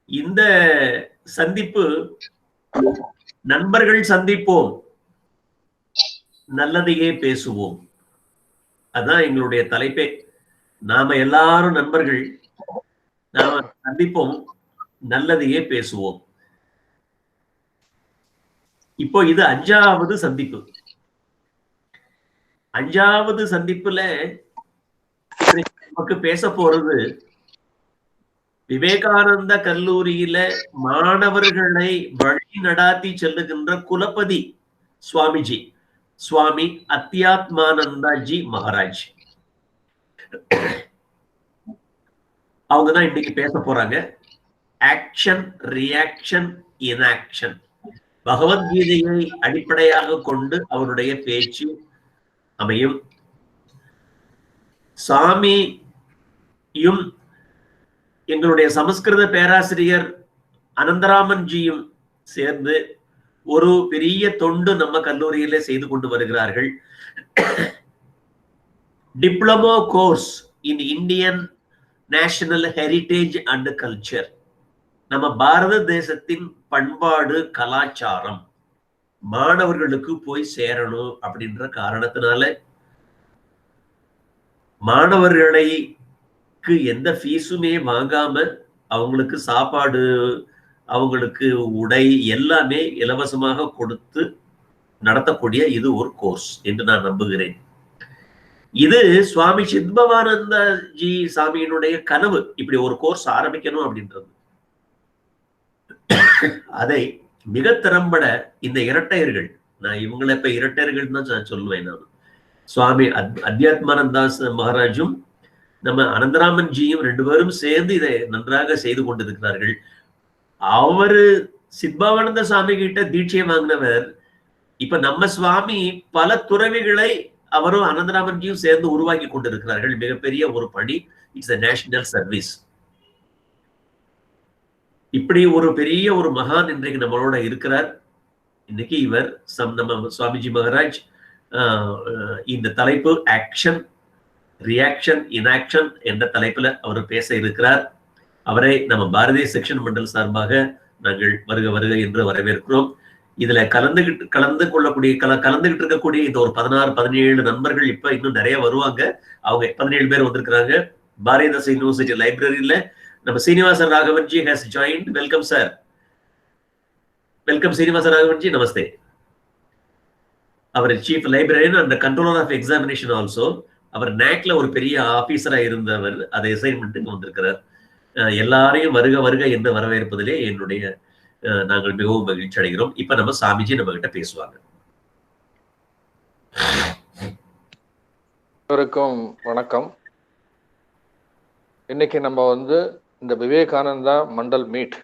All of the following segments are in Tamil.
இந்த சந்திப்பு நண்பர்கள் சந்திப்போம், நல்லதையே பேசுவோம். அதான் எங்களுடைய தலைப்பே. நாம எல்லாரும் நண்பர்கள், நாம சந்திப்போம், நல்லதையே பேசுவோம். இப்போ இது 5வது சந்திப்பு. 5வது சந்திப்புல நமக்கு பேச போறது விவேகானந்த கல்லூரியில மாணவர்களை வழி நடாத்தி செல்லுகின்ற குலபதி சுவாமிஜி, சுவாமி அத்தியாத்மானந்தாஜி மகாராஜ். அவங்கதான் இன்னைக்கு பேச போறாங்க. Action, reaction, inaction. பகவத்கீதையை அடிப்படையாக கொண்டு அவருடைய பேச்சு அமையும். சாமியும் எங்களுடைய சமஸ்கிருத பேராசிரியர் அனந்தராமன்ஜியும் சேர்ந்து ஒரு பெரிய தொண்டு நம்ம கல்லூரியில செய்து கொண்டு வருகிறார்கள். Diploma course in Indian national heritage and culture. நம்ம பாரத தேசத்தின் பண்பாடு கலாச்சாரம் மாணவர்களுக்கு போய் சேரணும் அப்படின்ற காரணத்தினால மாணவர்களுக்கு எந்த ஃபீஸுமே வாங்காம அவங்களுக்கு சாப்பாடு, அவங்களுக்கு உடை எல்லாமே இலவசமாக கொடுத்து நடத்தக்கூடிய இது ஒரு கோர்ஸ் என்று நான் நம்புகிறேன். இது சுவாமி சித்பவானந்தஜி சாமியினுடைய கனவு, இப்படி ஒரு கோர்ஸ் ஆரம்பிக்கணும் அப்படின்றது. அதை மிக திறம்பட இந்த இரட்டையர்கள், நான் இவங்களை இப்ப இரட்டையர்கள் தான் நான் சொல்லுவேன். நான் சுவாமி அத்தியாத்மானந்தாஸ் மகாராஜும் நம்ம அனந்தராமன்ஜியும் 2 பேரும் சேர்ந்து இதை நன்றாக செய்து கொண்டிருக்கிறார்கள். அவரு சித்பவானந்த சாமி கிட்ட தீட்சையை வாங்கினவர். இப்ப நம்ம சுவாமி பல துறவிகளை அவரும் அனந்தராமன்ஜியும் சேர்ந்து உருவாக்கி கொண்டிருக்கிறார்கள். மிகப்பெரிய ஒரு பணி. It's a national service. இப்படி ஒரு பெரிய ஒரு மகான் இன்றைக்கு நம்மளோட இருக்கிறார். இன்னைக்கு இவர் நம்ம சுவாமிஜி மகாராஜ் இந்த தலைப்பு ஆக்ஷன், ரியாக்ஷன், இன்ஆக்ஷன் என்ற தலைப்புல அவர் பேச இருக்கிறார். அவரை நம்ம பாரதிய செக்ஷன் மண்டல் சார்பாக நாங்கள் வருக வருக என்று வரவேற்கிறோம். இதுல கலந்துகிட்டு இருக்கக்கூடிய இந்த ஒரு 16-17 நண்பர்கள் இப்ப இன்னும் நிறைய வருவாங்க. அவங்க 17 பேர் வந்திருக்கிறாங்க. பாரதிதாசன் யூனிவர்சிட்டி லைப்ரரியில நம்ம Srinivasan Raghavanji has joined. Welcome sir. Welcome Srinivasan Raghavanji. நமஸ்தே. அவர் chief librarian and controller of examination also. அவர் நேக்ல ஒரு பெரிய ஆபீசரா இருந்தவர். அதை அசைன்மெண்ட்டுக்கு வந்திருக்கிறார். எல்லாரையும் வருக வருக என்று வரவேற்பதிலே என்னுடைய நாங்கள் மிகவும் மகிழ்ச்சி அடைகிறோம். இப்ப நம்ம சாமிஜி நம்ம கிட்ட பேசுவாங்க. அனைவருக்கும் வணக்கம். இன்னைக்கு நம்ம இந்த விவேகானந்தா மண்டல் மீட்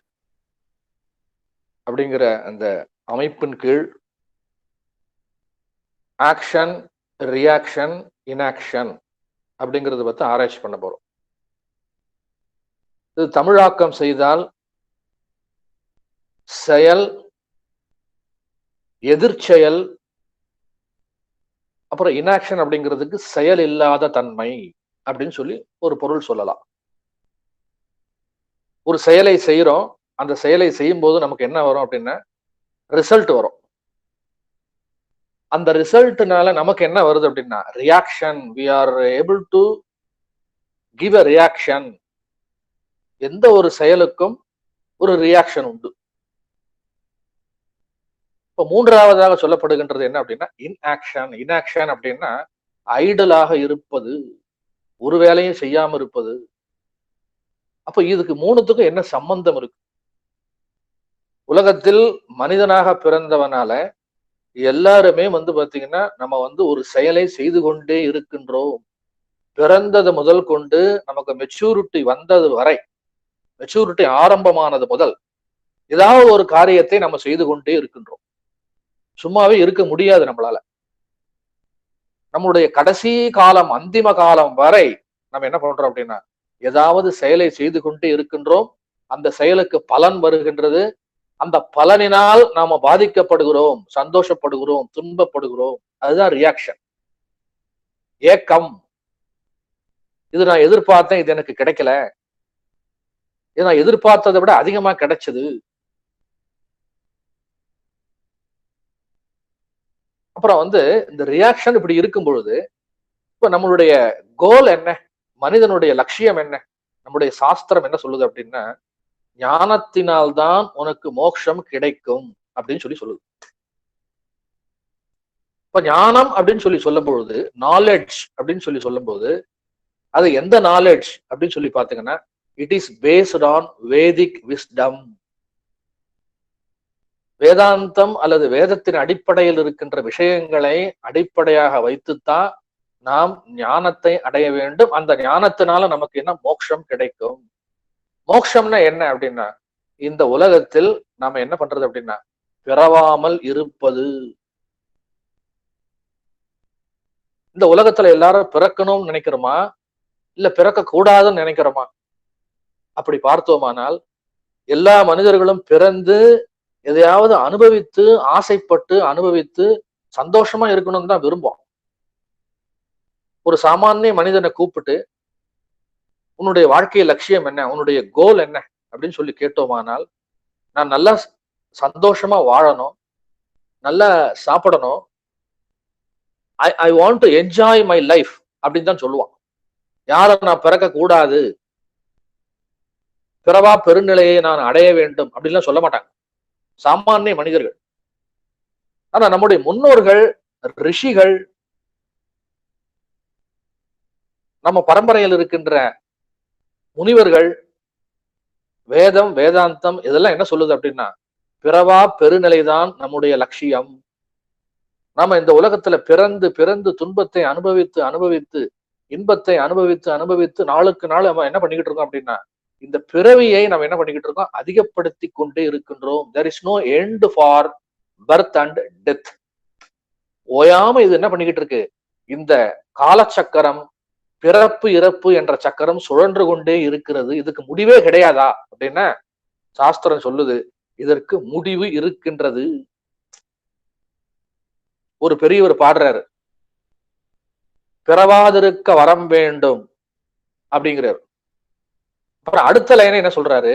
அப்படிங்கிற அந்த அமைப்பின் கீழ் ஆக்ஷன், ரியாக்ஷன், இன்ஆக்ஷன் அப்படிங்கிறத பத்தி ஆராய்ச்சி பண்ண போறோம். இது தமிழாக்கம் செய்தால் செயல், எதிர்ச்செயல், அப்புறம் இன்ஆக்ஷன் அப்படிங்கிறதுக்கு செயல் இல்லாத தன்மை அப்படின்னு சொல்லி ஒரு பொருள் சொல்லலாம். ஒரு செயலை செய்யறோம், அந்த செயலை செய்யும் போது நமக்கு என்ன வரும் அப்படின்னா ரிசல்ட் வரும். அந்த ரிசல்ட்னால நமக்கு என்ன வருது அப்படின்னா reaction. we are able to give a reaction. எந்த ஒரு செயலுக்கும் ஒரு ரியாக்ஷன் உண்டு. இப்ப 3வதாக சொல்லப்படுகின்றது என்ன அப்படின்னா இன்ஆக்ஷன். இன்ஆக்ஷன் அப்படின்னா ஐடலாக இருப்பது, ஒரு வேலையும் செய்யாம இருப்பது. அப்ப இதுக்கு 3த்துக்கும் என்ன சம்பந்தம் இருக்கு? உலகத்தில் மனிதனாக பிறந்தவனால எல்லாருமே பாத்தீங்கன்னா நம்ம ஒரு செயலை செய்து கொண்டே இருக்கின்றோம். பிறந்தது முதல் கொண்டு நமக்கு மெச்சூரிட்டி வந்தது வரை, மெச்சூரிட்டி ஆரம்பமானது முதல் ஏதாவது ஒரு காரியத்தை நம்ம செய்து கொண்டே இருக்கின்றோம். சும்மாவே இருக்க முடியாது நம்மளால. நம்மளுடைய கடைசி காலம், அந்திம காலம் வரை நம்ம என்ன பண்றோம் அப்படின்னா ஏதாவது செயலை செய்து கொண்டே இருக்கின்றோம். அந்த செயலுக்கு பலன் வருகின்றது. அந்த பலனினால் நாம பாதிக்கப்படுகிறோம், சந்தோஷப்படுகிறோம், துன்பப்படுகிறோம். அதுதான் ரியாக்ஷன். ஏக்கம். இது நான் எதிர்பார்த்தேன், இது எனக்கு கிடைக்கல. ஏன்னா எதிர்பார்த்ததை விட அதிகமா கிடைச்சது. அப்புறம் வந்து இந்த ரியாக்ஷன் இப்படி இருக்கும் பொழுது, இப்ப நம்மளுடைய கோல் என்ன? மனிதனுடைய லட்சியம் என்ன? நம்முடைய சாஸ்திரம் என்ன சொல்லுது அப்படின்னா, ஞானத்தினால்தான் உனக்கு மோட்சம் கிடைக்கும் அப்படின்னு சொல்லுது. இப்ப ஞானம் அப்படின்னு சொல்லும் பொழுது, நாலேஜ் அப்படின்னு சொல்லும் போது, அது எந்த நாலேஜ் அப்படின்னு சொல்லி பாத்தீங்கன்னா, it is based on Vedic wisdom. வேதாந்தம் அல்லது வேதத்தின் அடிப்படையில் இருக்கின்ற விஷயங்களை அடிப்படையாக வைத்துத்தான் நாம் ஞானத்தை அடைய வேண்டும். அந்த ஞானத்தினால நமக்கு என்ன? மோட்சம் கிடைக்கும். மோட்சம்னா என்ன அப்படின்னா, இந்த உலகத்தில் நாம என்ன பண்றது அப்படின்னா, பிறவாமல் இருப்பது. இந்த உலகத்துல எல்லாரும் பிறக்கணும்னு நினைக்கிறோமா, இல்ல பிறக்க கூடாதுன்னு நினைக்கிறோமா? அப்படி பார்த்தோமானால், எல்லா மனிதர்களும் பிறந்து எதையாவது அனுபவித்து, ஆசைப்பட்டு அனுபவித்து சந்தோஷமா இருக்கணும்னு தான் விரும்பும். ஒரு சாமானிய மனிதனை கூப்பிட்டு, உன்னுடைய வாழ்க்கை லட்சியம் என்ன? உன்னுடைய கோல் என்ன அப்படின்னு சொல்லி கேட்டோமானால், நான் நல்லா சந்தோஷமா வாழணும், நல்லா சாப்பிடணும், I want to enjoy my life அப்படின்னு தான் சொல்லுவான். யாரும் நான் பிறக்க கூடாது, பிறவா பெருநிலையை நான் அடைய வேண்டும் அப்படின்லாம் சொல்ல மாட்டாங்க சாமானிய மனிதர்கள். ஆனா நம்முடைய முன்னோர்கள், ரிஷிகள், நம்ம பரம்பரையில் இருக்கின்ற முனிவர்கள், வேதம், வேதாந்தம் இதெல்லாம் என்ன சொல்லுது அப்படின்னா, பிறவா பெருநிலைதான் நம்முடைய லட்சியம். நாம இந்த உலகத்துல பிறந்து பிறந்து துன்பத்தை அனுபவித்து அனுபவித்து இன்பத்தை அனுபவித்து அனுபவித்து நாளுக்கு நாள் நம்ம என்ன பண்ணிக்கிட்டு இருக்கோம் அப்படின்னா, இந்த பிறவியை நம்ம என்ன பண்ணிக்கிட்டு இருக்கோம்? அதிகப்படுத்தி கொண்டே இருக்கின்றோம். there is no end for birth and death. ஓயாம இது என்ன பண்ணிக்கிட்டு இருக்கு? இந்த காலச்சக்கரம், பிறப்பு இறப்பு என்ற சக்கரம் சுழன்று கொண்டே இருக்கிறது. இதுக்கு முடிவே கிடையாதா அப்படின்னா, சாஸ்திரம் சொல்லுது, இதற்கு முடிவு இருக்கின்றது. ஒரு பெரியவர் பாடுறாரு, பிறவாதிருக்க வரம் வேண்டும் அப்படிங்கிறார். அப்புறம் அடுத்த லைனை என்ன சொல்றாரு?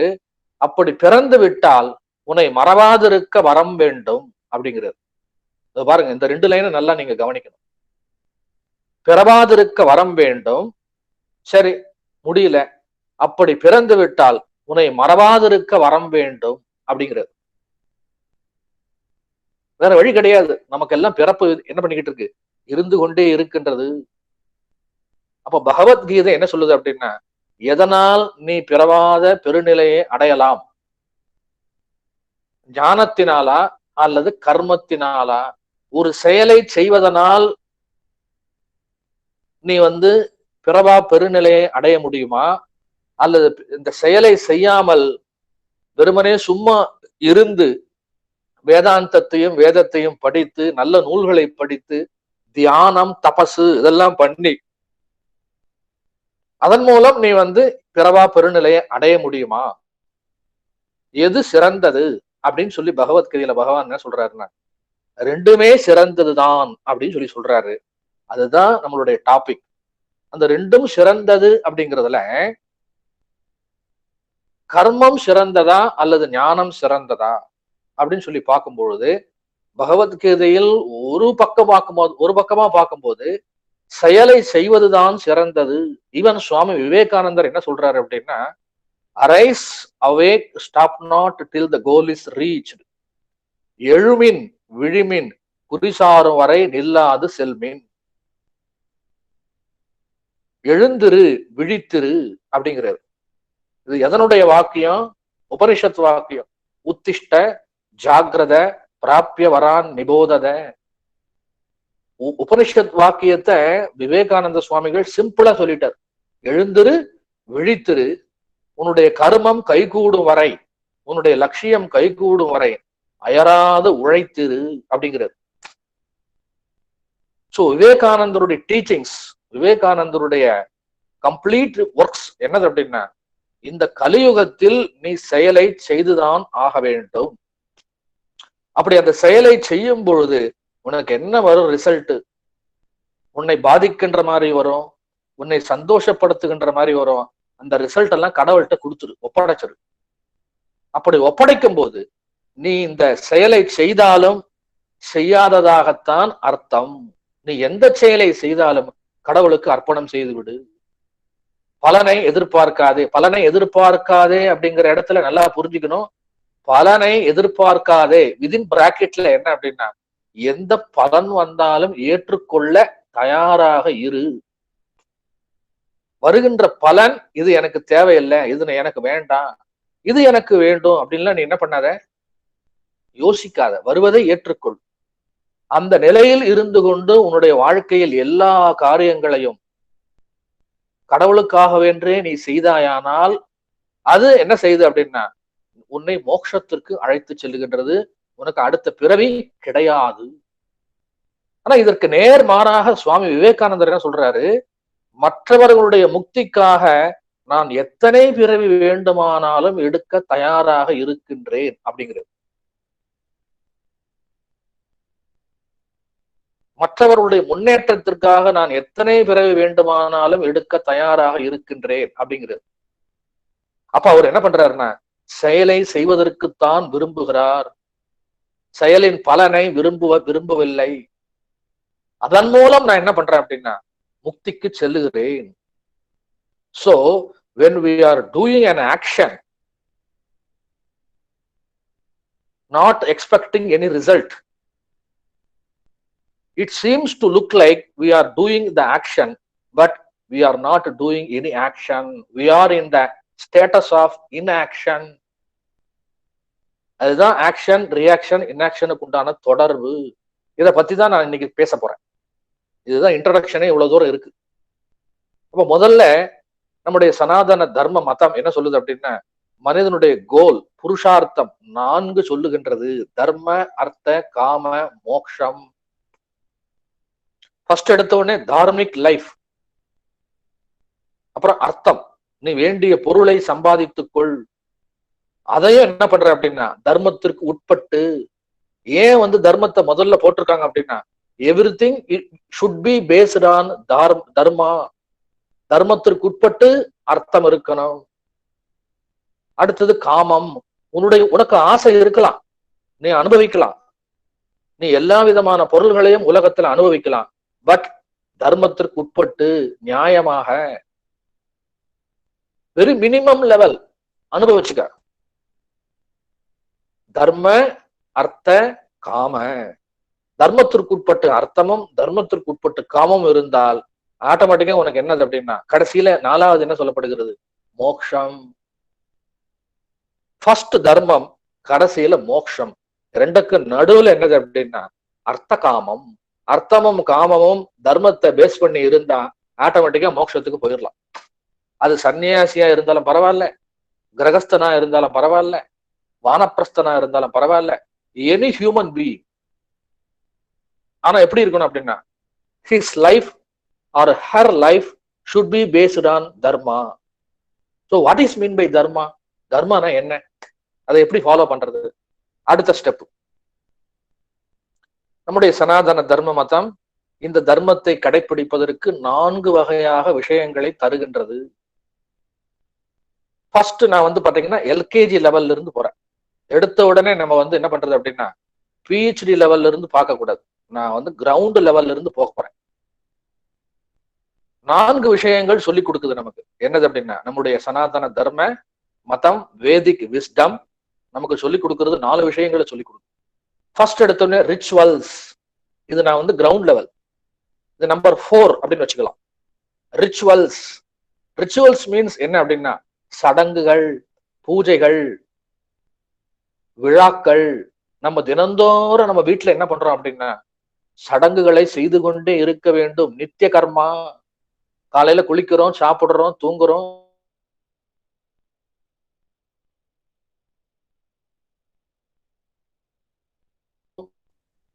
அப்படி பிறந்து விட்டால் உன்னை மறவாதிருக்க வரம் வேண்டும் அப்படிங்கிறார். பாருங்க, இந்த 2 லைனை நல்லா நீங்க கவனிக்கணும். பிறவாதிருக்க வரம் வேண்டும், சரி முடியல, அப்படி பிறந்து விட்டால் உன்னை மறவாதிருக்க வரம் வேண்டும் அப்படிங்கிறது. வேற வழி கிடையாது. நமக்கு எல்லாம் பிறப்பு என்ன பண்ணிக்கிட்டு இருக்கு? இருந்து கொண்டே இருக்கின்றது. அப்ப பகவத்கீதை என்ன சொல்லுது அப்படின்னா, எதனால் நீ பிறவாத பெருநிலையை அடையலாம்? ஞானத்தினாலா அல்லது கர்மத்தினாலா? ஒரு செயலை செய்வதனால் நீ பிறவா பெருநிலையை அடைய முடியுமா? அல்லது இந்த செயலை செய்யாமல் வெறுமனே சும்மா இருந்து வேதாந்தத்தையும் வேதத்தையும் படித்து நல்ல நூல்களை படித்து தியானம், தபசு இதெல்லாம் பண்ணி அதன் மூலம் நீ பிறவா பெருநிலையை அடைய முடியுமா? எது சிறந்தது அப்படின்னு சொல்லி பகவத்கீதையில பகவான் என்ன சொல்றாருன்னா, 2மே சிறந்ததுதான் அப்படின்னு சொல்றாரு. அதுதான் நம்மளுடைய டாபிக். அந்த 2ம் சிறந்தது அப்படிங்கிறதுல கர்மம் சிறந்ததா அல்லது ஞானம் சிறந்ததா அப்படின்னு சொல்லி பார்க்கும் பொழுது, பகவத்கீதையில் ஒரு பக்கமா பார்க்கும்போது செயலை செய்வதுதான் சிறந்தது. ஈவன் சுவாமி விவேகானந்தர் என்ன சொல்றாரு அப்படின்னா, arise awake stop not till the goal is reached. எழுமின் விழிமின் குறிசாரும் வரை நில்லாது செல்மின். எழுந்திரு விழித்திரு அப்படிங்கிறாரு. இது எதனுடைய வாக்கியம்? உபனிஷத் வாக்கியம். உத்திஷ்ட ஜாகிரத பிராபிய வரான் நிபோதத. உபனிஷத் வாக்கியத்தை விவேகானந்த சுவாமிகள் சிம்பிளா சொல்லிட்டார். எழுந்திரு விழித்திரு, உன்னுடைய கர்மம் கைகூடும் வரை, உன்னுடைய லட்சியம் கைகூடும் வரை அயராது உழைத்திரு அப்படிங்கிறது. சோ விவேகானந்தருடைய டீச்சிங்ஸ், விவேகானந்தருடைய கம்ப்ளீட் ஒர்க்ஸ் என்னது அப்படின்னா, இந்த கலியுகத்தில் நீ செயலை செய்துதான் ஆக வேண்டும். அப்படி அந்த செயலை செய்யும் பொழுது உனக்கு என்ன வரும்? ரிசல்ட் உன்னை பாதிக்கின்ற மாதிரி வரும், உன்னை சந்தோஷப்படுத்துகின்ற மாதிரி வரும், அந்த ரிசல்ட் எல்லாம் கடவுள்கிட்ட கொடுத்துரு, ஒப்படைச்சிரு. அப்படி ஒப்படைக்கும் போது நீ இந்த செயலை செய்தாலும் செய்யாததாகத்தான் அர்த்தம். நீ எந்த செயலை செய்தாலும் கடவுளுக்கு அர்ப்பணம் செய்து விடு. பலனை எதிர்பார்க்காதே. பலனை எதிர்பார்க்காதே அப்படிங்கிற இடத்துல நல்லா புரிஞ்சுக்கணும். பலனை எதிர்பார்க்காதே விதின் பிராக்கெட்ல என்ன அப்படின்னா, எந்த பலன் வந்தாலும் ஏற்றுக்கொள்ள தயாராக இரு. வருகின்ற பலன் இது எனக்கு தேவையில்லை, இது எனக்கு வேண்டாம், இது எனக்கு வேண்டும் அப்படின்லாம் நீ என்ன பண்ணாத, யோசிக்காத. வருவதை ஏற்றுக்கொள். அந்த நிலையில் இருந்து கொண்டு உன்னுடைய வாழ்க்கையில் எல்லா காரியங்களையும் கடவுளுக்காகவென்றே நீ செய்தாயானால் அது என்ன செய்யுது அப்படின்னா, உன்னை மோட்சத்திற்கு அழைத்து செல்லுகின்றது. உனக்கு அடுத்த பிறவி கிடையாது. ஆனா இதற்கு நேர்மாறாக சுவாமி விவேகானந்தர் என்ன சொல்றாரு, மற்றவர்களுடைய முக்திக்காக நான் எத்தனை பிறவி வேண்டுமானாலும் எடுக்க தயாராக இருக்கின்றேன் அப்படிங்கிறது. மற்றவர்களுடைய முன்னேற்றத்திற்காக நான் எத்தனை பிறவி வேண்டுமானாலும் எடுக்க தயாராக இருக்கின்றேன் அப்படிங்கிறது. அப்ப அவர் என்ன பண்றாருன்னா, செயலை செய்வதற்குத்தான் விரும்புகிறார், செயலின் பலனை விரும்பவில்லை. அதன் மூலம் நான் என்ன பண்றேன் அப்படின்னா, முக்திக்கு செல்லுகிறேன். So when we are doing an action not expecting any result, it seems to look like we are doing the action, but we are not doing any action. We are in the status of inaction. அதுதான் ஆக்ஷன், ரியாக்ஷன், இன்ஆக்ஷனுக்கு உண்டான தொடர்பு. இதை பத்தி தான் நான் இன்னைக்கு பேச போறேன். இதுதான் இன்ட்ரோடக்ஷனே இவ்வளவு தூரம் இருக்கு. அப்ப முதல்ல நம்முடைய சனாதன தர்ம மதம் என்ன சொல்லுது அப்படின்னா, மனிதனுடைய கோல், புருஷார்த்தம் 4 சொல்லுகின்றது. தர்ம, அர்த்த, காம, மோக்ஷம். ஃபர்ஸ்ட் எடுத்த உடனே தார்மிக் லைஃப், அப்புறம் அர்த்தம், நீ வேண்டிய பொருளை சம்பாதித்துக்கொள். அதையும் என்ன பண்ற அப்படின்னா, தர்மத்திற்கு உட்பட்டு. ஏன் தர்மத்தை முதல்ல போட்டிருக்காங்க அப்படின்னா, everything should be based on dharma. தர்மத்திற்கு உட்பட்டு அர்த்தம் இருக்கணும். அடுத்தது காமம். உனக்கு ஆசை இருக்கலாம், நீ அனுபவிக்கலாம், நீ எல்லா விதமான பொருள்களையும் உலகத்துல அனுபவிக்கலாம். பட் தர்மத்திற்கு உட்பட்டு, நியாயமாக, வெரி மினிமம் லெவல் அனுபவிச்சுக்க. தர்ம, அர்த்த, காம. தர்மத்திற்கு உட்பட்டு அர்த்தமும் தர்மத்திற்கு உட்பட்டு காமம் இருந்தால் ஆட்டோமேட்டிக்கா உனக்கு என்னது அப்படின்னா, கடைசியில 4வது என்ன சொல்லப்படுகிறது, மோக்ஷம். ஃபர்ஸ்ட் தர்மம், கடைசியில மோக்ஷம். ரெண்டுக்கு நடுவுல என்னது அப்படின்னா அர்த்த காமம். அர்த்தமும் காமமும் தர்மத்தை பேஸ் பண்ணி இருந்தா ஆட்டோமேட்டிக்கா மோட்சத்துக்கு போயிடலாம். அது சன்னியாசியா இருந்தாலும் பரவாயில்ல, கிரகஸ்தனா இருந்தாலும் பரவாயில்ல, வானப்பிரஸ்தனா இருந்தாலும் பரவாயில்ல, எனி ஹியூமன் பீயிங். ஆனா எப்படி இருக்கணும் அப்படின்னா, his life or her life should be based on dharma. So what is mean by dharma? தர்மானா என்ன, அதை எப்படி ஃபாலோ பண்றது? அடுத்த ஸ்டெப். நம்முடைய சனாதன தர்ம மதம் இந்த தர்மத்தை கடைபிடிப்பதற்கு 4 வகையாக விஷயங்களை தருகின்றது. ஃபர்ஸ்ட் நான் பாத்தீங்கன்னா எல்கேஜி லெவல்ல இருந்து போறேன். எடுத்த உடனே நம்ம என்ன பண்றது அப்படின்னா, பிஹெச்டி லெவல்ல இருந்து பார்க்க கூடாது. நான் கிரவுண்ட் லெவல்ல இருந்து போக போறேன். 4 விஷயங்கள் சொல்லி கொடுக்குது நமக்கு. என்னது அப்படின்னா, நம்முடைய சனாதன தர்ம மதம், வேதிக் விஸ்டம் நமக்கு சொல்லி கொடுக்கறது 4 விஷயங்களை சொல்லி கொடுக்குது. ஃபர்ஸ்ட் எடுத்தோடனே ரிச்சுவல்ஸ். இது நான் கிரவுண்ட் லெவல். இது நம்பர் 4 அப்படின்னு வச்சுக்கலாம். ரிச்சுவல்ஸ். ரிச்சுவல்ஸ் மீன்ஸ் என்ன அப்படின்னா, சடங்குகள், பூஜைகள், விழாக்கள். நம்ம தினந்தோறும் நம்ம வீட்டுல என்ன பண்றோம் அப்படின்னா, சடங்குகளை செய்து கொண்டே இருக்க வேண்டும். நித்திய கர்மா. காலையில குளிக்கிறோம், சாப்பிடுறோம், தூங்குறோம்,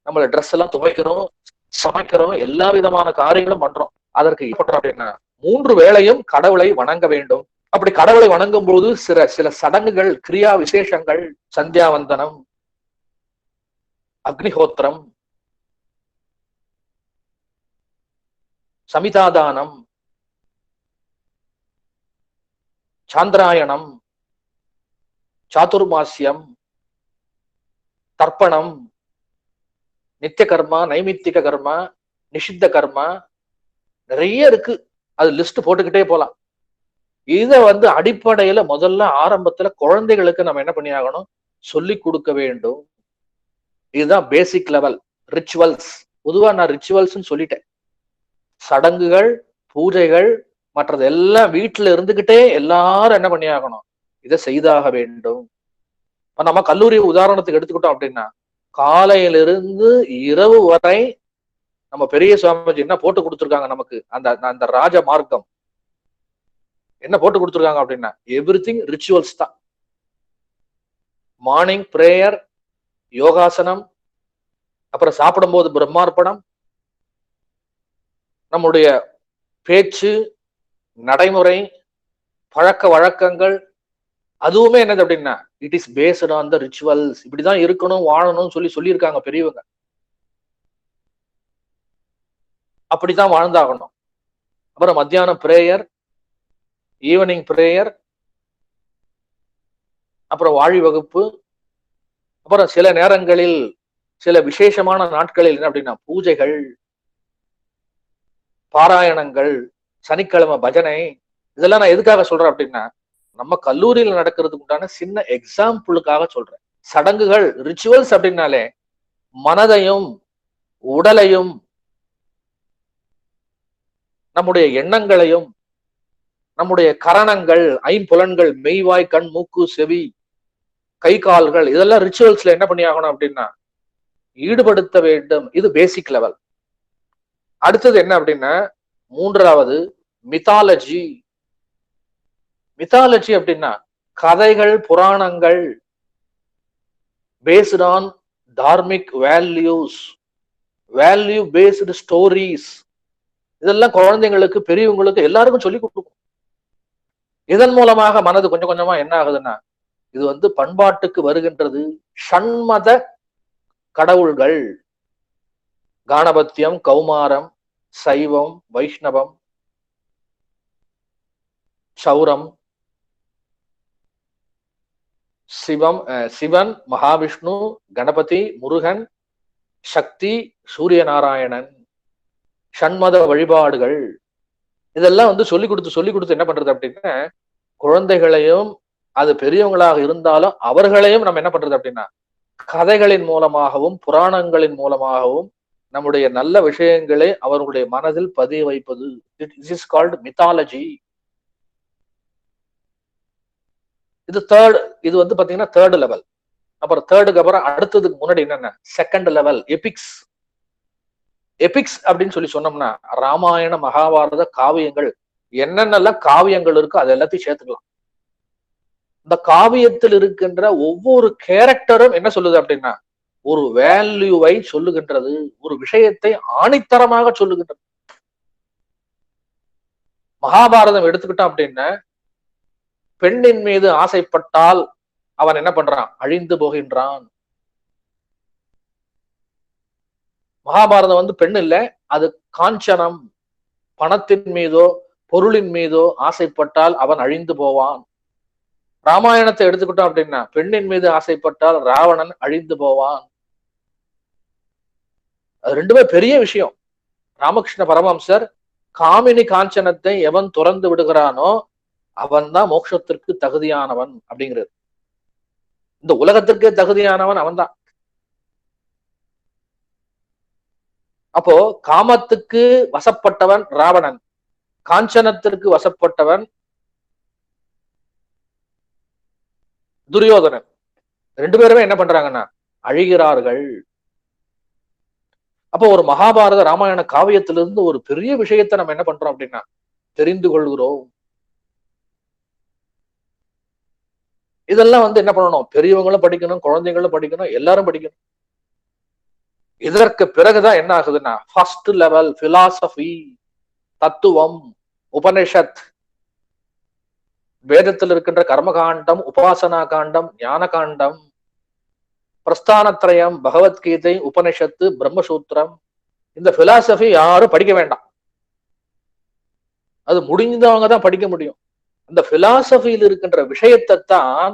நம்மள ட்ரெஸ் எல்லாம் துவைக்கிறோம், சமைக்கிறோம், எல்லா விதமான காரியங்களும் பண்றோம். அதற்கு பண்றோம் அப்படின்னா 3 வேளையும் கடவுளை வணங்க வேண்டும். அப்படி கடவுளை வணங்கும் போது சில சடங்குகள், கிரியா விசேஷங்கள், சந்தியாவந்தனம், அக்னிஹோத்திரம், சமிதாதானம், சாந்திராயணம், சாதுர்மாசியம், தர்ப்பணம், நித்திய கர்மா, நைமித்திக கர்மா, நிஷித்த கர்மா, நிறைய இருக்கு. அது லிஸ்ட் போட்டுக்கிட்டே போலாம். இத வந்து அடிப்படையில முதல்ல ஆரம்பத்துல குழந்தைகளுக்கு நம்ம என்ன பண்ணி ஆகணும், சொல்லி கொடுக்க வேண்டும். இதுதான் பேசிக் லெவல் ரிச்சுவல்ஸ். பொதுவா நான் ரிச்சுவல்ஸ் சொல்லிட்டேன். சடங்குகள், பூஜைகள், மற்றது எல்லாம் வீட்டுல இருந்துகிட்டே எல்லாரும் என்ன பண்ணி ஆகணும், இதை செய்தாக வேண்டும். இப்ப நம்ம கல்லூரி உதாரணத்துக்கு எடுத்துக்கிட்டோம் அப்படின்னா, காலையிலிருந்து இரவு வரை நம்ம பெரிய சுவாமிஜி என்ன போட்டு கொடுத்துருக்காங்க நமக்கு, அந்த அந்த ராஜ மார்க்கம் என்ன போட்டு கொடுத்துருக்காங்க அப்படின்னா, எவ்ரிதிங் ரிச்சுவல்ஸ் தான். மார்னிங் பிரேயர், யோகாசனம், அப்புறம் சாப்பிடும்போது பிரம்மார்ப்பணம், நம்முடைய பேச்சு, நடைமுறை, பழக்க வழக்கங்கள், அதுவுமே என்னது அப்படின்னா, it is based on the rituals. இப்படிதான் இருக்கணும், வாழணும்னு சொல்லியிருக்காங்க பெரியவங்க. அப்படித்தான் வாழ்ந்தாகணும். அப்புறம் மத்தியானம் பிரேயர், ஈவினிங் பிரேயர், அப்புறம் வாழி வகுப்பு, அப்புறம் சில நேரங்களில் சில விசேஷமான நாட்களில் என்ன அப்படின்னா பூஜைகள், பாராயணங்கள், சனிக்கிழமை பஜனை. இதெல்லாம் நான் எதுக்காக சொல்றேன் அப்படின்னா, நம்ம கல்லூரியில் நடக்கிறதுக்கு உண்டான சின்ன எக்ஸாம்பிளுக்காக சொல்றேன். சடங்குகள், ரிச்சுவல்ஸ் அப்படின்னாலே மனதையும் உடலையும் நம்முடைய எண்ணங்களையும் நம்முடைய கரணங்கள், ஐம்புலன்கள், மெய்வாய், கண், மூக்கு, செவி, கை கால்கள், இதெல்லாம் ரிச்சுவல்ஸ்ல என்ன பண்ணி ஆகணும் அப்படின்னா ஈடுபடுத்த வேண்டும். இது பேசிக் லெவல். அடுத்தது என்ன அப்படின்னா, மூன்றாவது மித்தாலஜி. மித்தாலஜி அப்படின்னா கதைகள், புராணங்கள், based on Dharmik values, value based stories. இதெல்லாம் குழந்தைங்களுக்கு, பெரியவங்களுக்கு, எல்லாருக்கும் சொல்லி கொடுக்கும். இதன் மூலமாக மனது கொஞ்சம் கொஞ்சமா என்ன ஆகுதுன்னா, இது வந்து பண்பாட்டுக்கு வருகின்றது. ஷண்மத கடவுள்கள், காணபத்தியம், கௌமாரம், சைவம், வைஷ்ணவம், சௌரம், சிவன், மகாவிஷ்ணு, கணபதி, முருகன், சக்தி, சூரிய நாராயணன், ஷண்மத வழிபாடுகள். இதெல்லாம் வந்து சொல்லி கொடுத்து என்ன பண்றது அப்படின்னா, குழந்தைகளையும், அது பெரியவங்களாக இருந்தாலும் அவர்களையும் நம்ம என்ன பண்றது அப்படின்னா, கதைகளின் மூலமாகவும் புராணங்களின் மூலமாகவும் நம்முடைய நல்ல விஷயங்களை அவர்களுடைய மனதில் பதிய வைப்பது. This is called mythology. இது வந்து பாத்தீங்கன்னா தேர்ட் லெவல். அப்புறம் தேர்டுக்கு அப்புறம் அடுத்ததுக்கு முன்னாடி என்னென்ன, செகண்ட் லெவல் எபிக்ஸ். எபிக்ஸ் அப்படின்னு சொல்லி சொன்னோம்னா, ராமாயண, மகாபாரத காவியங்கள், என்னென்னலாம் காவியங்கள் இருக்கோ அது எல்லாத்தையும் சேர்த்துக்கலாம். இந்த காவியத்தில் இருக்கின்ற ஒவ்வொரு கேரக்டரும் என்ன சொல்லுது அப்படின்னா, ஒரு வேல்யூவை சொல்லுகின்றது, ஒரு விஷயத்தை ஆணித்தரமாக சொல்லுகின்றது. மகாபாரதம் எடுத்துக்கிட்டோம் அப்படின்னா, பெண்ணின் மீது ஆசைப்பட்டால் அவன் என்ன பண்றான், அழிந்து போகின்றான். மகாபாரதம் வந்து பெண் இல்ல, அது காஞ்சனம். பணத்தின் மீதோ பொருளின் மீதோ ஆசைப்பட்டால் அவன் அழிந்து போவான். ராமாயணத்தை எடுத்துக்கிட்டோம் அப்படின்னா, பெண்ணின் மீது ஆசைப்பட்டால் ராவணன் அழிந்து போவான். அது ரெண்டுமே பெரிய விஷயம். ராமகிருஷ்ண பரமஹம்சர் காமினி காஞ்சனத்தை எவன் துறந்து விடுகிறானோ அவன் தான் மோட்சத்திற்கு தகுதியானவன் அப்படிங்கிறது. இந்த உலகத்திற்கே தகுதியானவன் அவன் தான். அப்போ காமத்துக்கு வசப்பட்டவன் ராவணன், காஞ்சனத்திற்கு வசப்பட்டவன் துரியோதனன். ரெண்டு பேருமே என்ன பண்றாங்கன்னா அழிகிறார்கள். அப்போ ஒரு மகாபாரத ராமாயண காவியத்திலிருந்து ஒரு பெரிய விஷயத்தை நம்ம என்ன பண்றோம் அப்படின்னா தெரிந்து கொள்கிறோம். இதெல்லாம் வந்து என்ன பண்ணணும், பெரியவங்களும் படிக்கணும், குழந்தைங்களும் படிக்கணும், எல்லாரும் படிக்கணும். இதற்கு பிறகுதான் என்ன ஆகுதுன்னா, ஃபர்ஸ்ட் லெவல் பிலாசபி, தத்துவம், உபனிஷத், வேதத்தில் இருக்கின்ற கர்மகாண்டம், உபாசனா காண்டம், ஞான காண்டம், பிரஸ்தானத்ரயம், பகவத்கீதை, உபனிஷத்து, பிரம்மசூத்திரம். இந்த பிலாசபி யாரும் படிக்க வேண்டாம். அது முடிஞ்சவங்க தான் படிக்க முடியும். இந்த பிலாசபியில் இருக்கின்ற விஷயத்தை தான்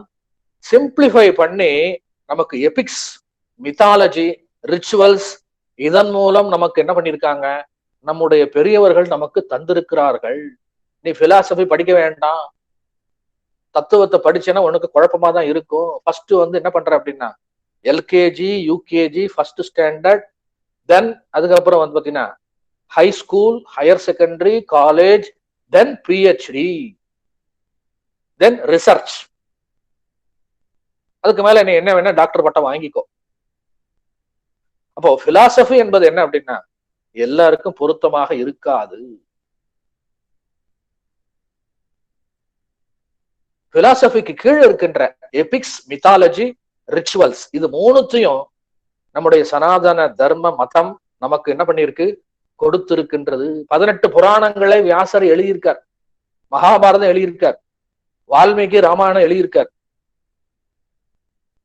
சிம்பிளிஃபை பண்ணி நமக்கு எபிக்ஸ், மித்தாலஜி, ரிச்சுவல்ஸ் இதன் மூலம் நமக்கு என்ன பண்ணிருக்காங்க, நம்முடைய பெரியவர்கள் நமக்கு தந்திருக்கிறார்கள். நீ பிலாசபி படிக்க வேண்டாம், தத்துவத்தை படிச்சேன்னா உனக்கு குழப்பமா தான் இருக்கும். ஃபர்ஸ்ட் வந்து என்ன பண்ற அப்படின்னா LKG, UKG, first standard, then அதுக்கப்புறம் வந்து பாத்தீங்கன்னா high school, higher secondary, college, then PhD, then research. அதுக்கு மேல நீ என்ன வேணா டாக்டர் பட்டம் வாங்கிக்கோ. அப்போ பிலாசபி என்பது என்ன அப்படின்னா எல்லாருக்கும் பொருத்தமாக இருக்காது. பிலாசபிக்கு கீழே இருக்கின்ற எபிக்ஸ், மித்தாலஜி, ரிச்சுவல்ஸ் இது மூணுத்தையும் நம்முடைய சனாதன தர்ம மதம் நமக்கு என்ன பண்ணிருக்கு, கொடுத்திருக்கின்றது. 18 புராணங்களை வியாசர் எழுதியிருக்கார், மகாபாரதம் எழுதியிருக்கார், வால்மீகி ராமாயணம் எழுதியிருக்கார்,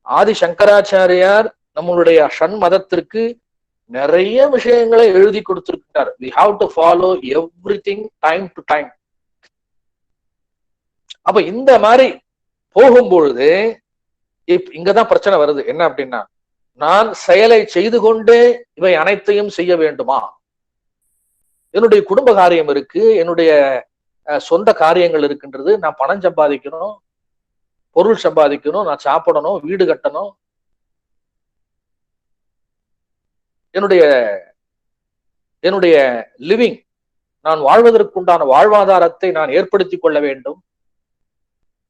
ஆதி சங்கராச்சாரியார் நம்மளுடைய ஷண் மதத்திற்கு நிறைய விஷயங்களை எழுதி கொடுத்திருக்கிறார். we have to follow everything time to time. அப்ப இந்த மாதிரி போகும்பொழுது இங்கதான் பிரச்சனை வருது. என்ன அப்படின்னா நான் செயலை செய்து கொண்டே இவை அனைத்தையும் செய்ய வேண்டுமா? என்னுடைய குடும்ப காரியம் இருக்கு, என்னுடைய சொந்த காரியங்கள் இருக்கின்றது, நான் பணம் சம்பாதிக்கணும், பொருள் சம்பாதிக்கணும், நான் சாப்பிடணும், வீடு கட்டணும், என்னுடைய லிவிங், நான் வாழ்வதற்குண்டான வாழ்வாதாரத்தை நான் ஏற்படுத்தி கொள்ள வேண்டும்.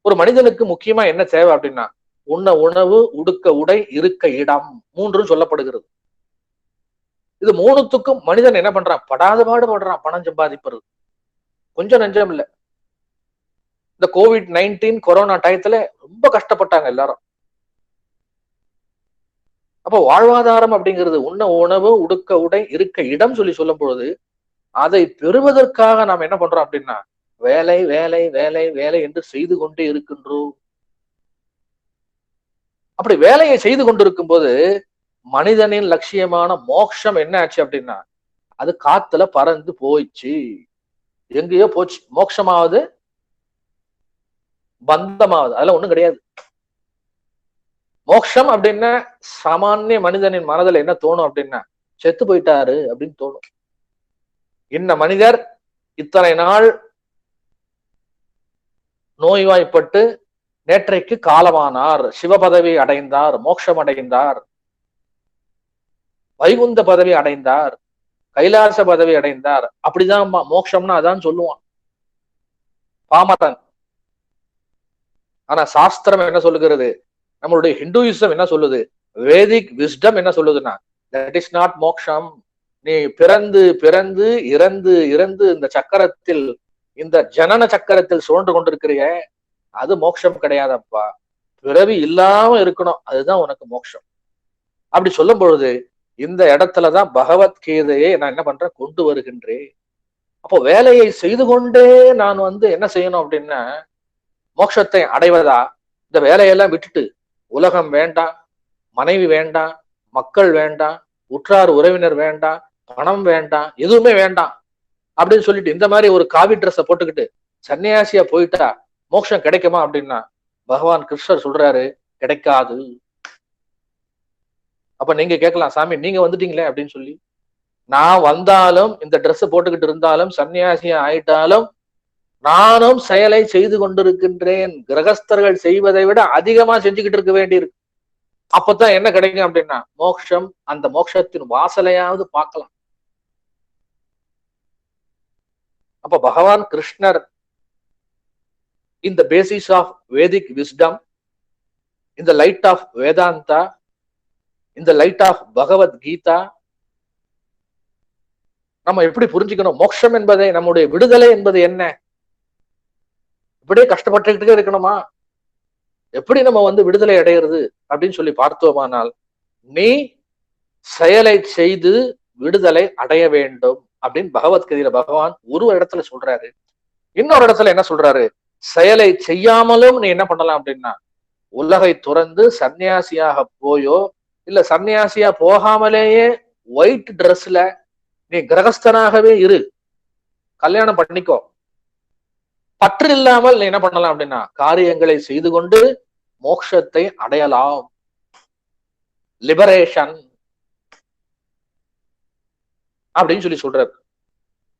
ஒரு மனிதனுக்கு முக்கியமா என்ன தேவை அப்படின்னா உண்ண உணவு, உடுக்க உடை, இருக்க இடம், 3 சொல்லப்படுகிறது. இது 3த்துக்கும் மனிதன் என்ன பண்றான், படாத பாடுபடுறான் பணம் சம்பாதிப்பது. கொஞ்சம் நஞ்சம் இல்லை. இந்த COVID-19 கொரோனா டயத்துல ரொம்ப கஷ்டப்பட்டாங்க எல்லாரும். அப்போ வாழ்வாதாரம் அப்படிங்கிறது உண்ண உணவு, உடுக்க உடை, இருக்க இடம் சொல்லி சொல்லும் பொழுது அதை பெறுவதற்காக நாம் என்ன பண்றோம் அப்படின்னா வேலை வேலை வேலை வேலை என்று செய்து கொண்டே இருக்கின்றோம். அப்படி வேலையை செய்து கொண்டிருக்கும் போது மனிதனின் லட்சியமான மோட்சம் என்ன ஆச்சு அப்படின்னா அது காத்துல பறந்து போயிடுச்சு, எங்கேயோ போச்சு. மோட்சமாவது பந்தமாவது அதெல்லாம் ஒண்ணும் கிடையாது. மோட்சம் அப்படின்னா சாமானிய மனிதனின் மனதில் என்ன தோணும் அப்படின்னா செத்து போயிட்டாரு அப்படின்னு தோணும். இந்த மனிதர் இத்தனை நாள் நோய்வாய்ப்பட்டு நேற்றைக்கு காலமானார், சிவபதவி அடைந்தார், மோட்சம் அடைந்தார், வைகுந்த பதவி அடைந்தார், கைலாச பதவி அடைந்தார். அப்படிதான் மோட்சம்னா அதான் சொல்லுவான் பாமரன். ஆனா சாஸ்திரம் என்ன சொல்லுகிறது, நம்மளுடைய ஹிந்துயிசம் என்ன சொல்லுது, வேதிக் விஸ்டம் என்ன சொல்லுதுன்னா தட் இஸ் நாட் மோக்ஷம். நீ பிறந்து பிறந்து இறந்து இறந்து இந்த சக்கரத்தில், இந்த ஜனன சக்கரத்தில் சுழன்று கொண்டிருக்கிறிய, அது மோட்சம் கிடையாதப்பா. பிறவி இல்லாம இருக்கணும், அதுதான் உனக்கு மோட்சம். அப்படி சொல்லும் பொழுது இந்த இடத்துலதான் பகவத்கீதையை நான் என்ன பண்றேன், கொண்டு வருகின்றேன். அப்போ வேலையை செய்து கொண்டே நான் வந்து என்ன செய்யணும் அப்படின்னா மோட்சத்தை அடைவதா? இந்த வேலையெல்லாம் விட்டுட்டு உலகம் வேண்டாம், மனைவி வேண்டாம், மக்கள் வேண்டாம், உற்றார் உறவினர் வேண்டாம், பணம் வேண்டாம், எதுவுமே வேண்டாம் அப்படின்னு சொல்லிட்டு இந்த மாதிரி ஒரு காவி ட்ரெஸ்ஸை போட்டுக்கிட்டு சன்னியாசியா போயிட்டா மோட்சம் கிடைக்குமா அப்படின்னா பகவான் கிருஷ்ணர் சொல்றாரு கிடைக்காது. அப்ப நீங்க கேட்கலாம், சாமி நீங்க வந்துட்டீங்களே அப்படின்னு சொல்லி. நான் வந்தாலும் இந்த ட்ரெஸ் போட்டுக்கிட்டு இருந்தாலும் சன்னியாசியா ஆயிட்டாலும் நானும் செயலை செய்து கொண்டிருக்கின்றேன். கிரகஸ்தர்கள் செய்வதை விட அதிகமா செஞ்சுக்கிட்டு இருக்க வேண்டியிருக்கு. அப்பதான் என்ன கிடைக்கும் அப்படின்னா மோட்சம். அந்த மோட்சத்தின் வாசலையாவது பார்க்கலாம். அப்ப பகவான் கிருஷ்ணர் இந்த பேசிஸ் ஆஃப் வேதிக் விஸ்டம், இந்த லைட் ஆஃப் வேதாந்தா, இந்த லைட் ஆஃப் பகவத்கீதா நம்ம எப்படி புரிஞ்சுக்கணும்? மோட்சம் என்பதை, நம்முடைய விடுதலை என்பது என்ன? இப்படியே கஷ்டப்பட்டுக்கிட்டே இருக்கணுமா? எப்படி நம்ம வந்து விடுதலை அடைகிறது அப்படின்னு சொல்லி பார்த்தோமானால் நீ செயலை செய்து விடுதலை அடைய வேண்டும் அப்படின்னு பகவத்கீதையில பகவான் ஒரு இடத்துல சொல்றாரு. இன்னொரு இடத்துல என்ன சொல்றாரு, செயலை செய்யாமலும் நீ என்ன பண்ணலாம் அப்படின்னா உலகை துறந்து சன்னியாசியாக போயோ இல்ல சன்னியாசியா போகாமலேயே ஒயிட் ட்ரெஸ்ல நீ கிரகஸ்தனாகவே இரு, கல்யாணம் பண்ணிக்கோ, பற்று இல்லாமல் நீ என்ன பண்ணலாம் அப்படின்னா காரியங்களை செய்து கொண்டு மோட்சத்தை அடையலாம். லிபரேஷன் அப்படின்னு சொல்றாரு.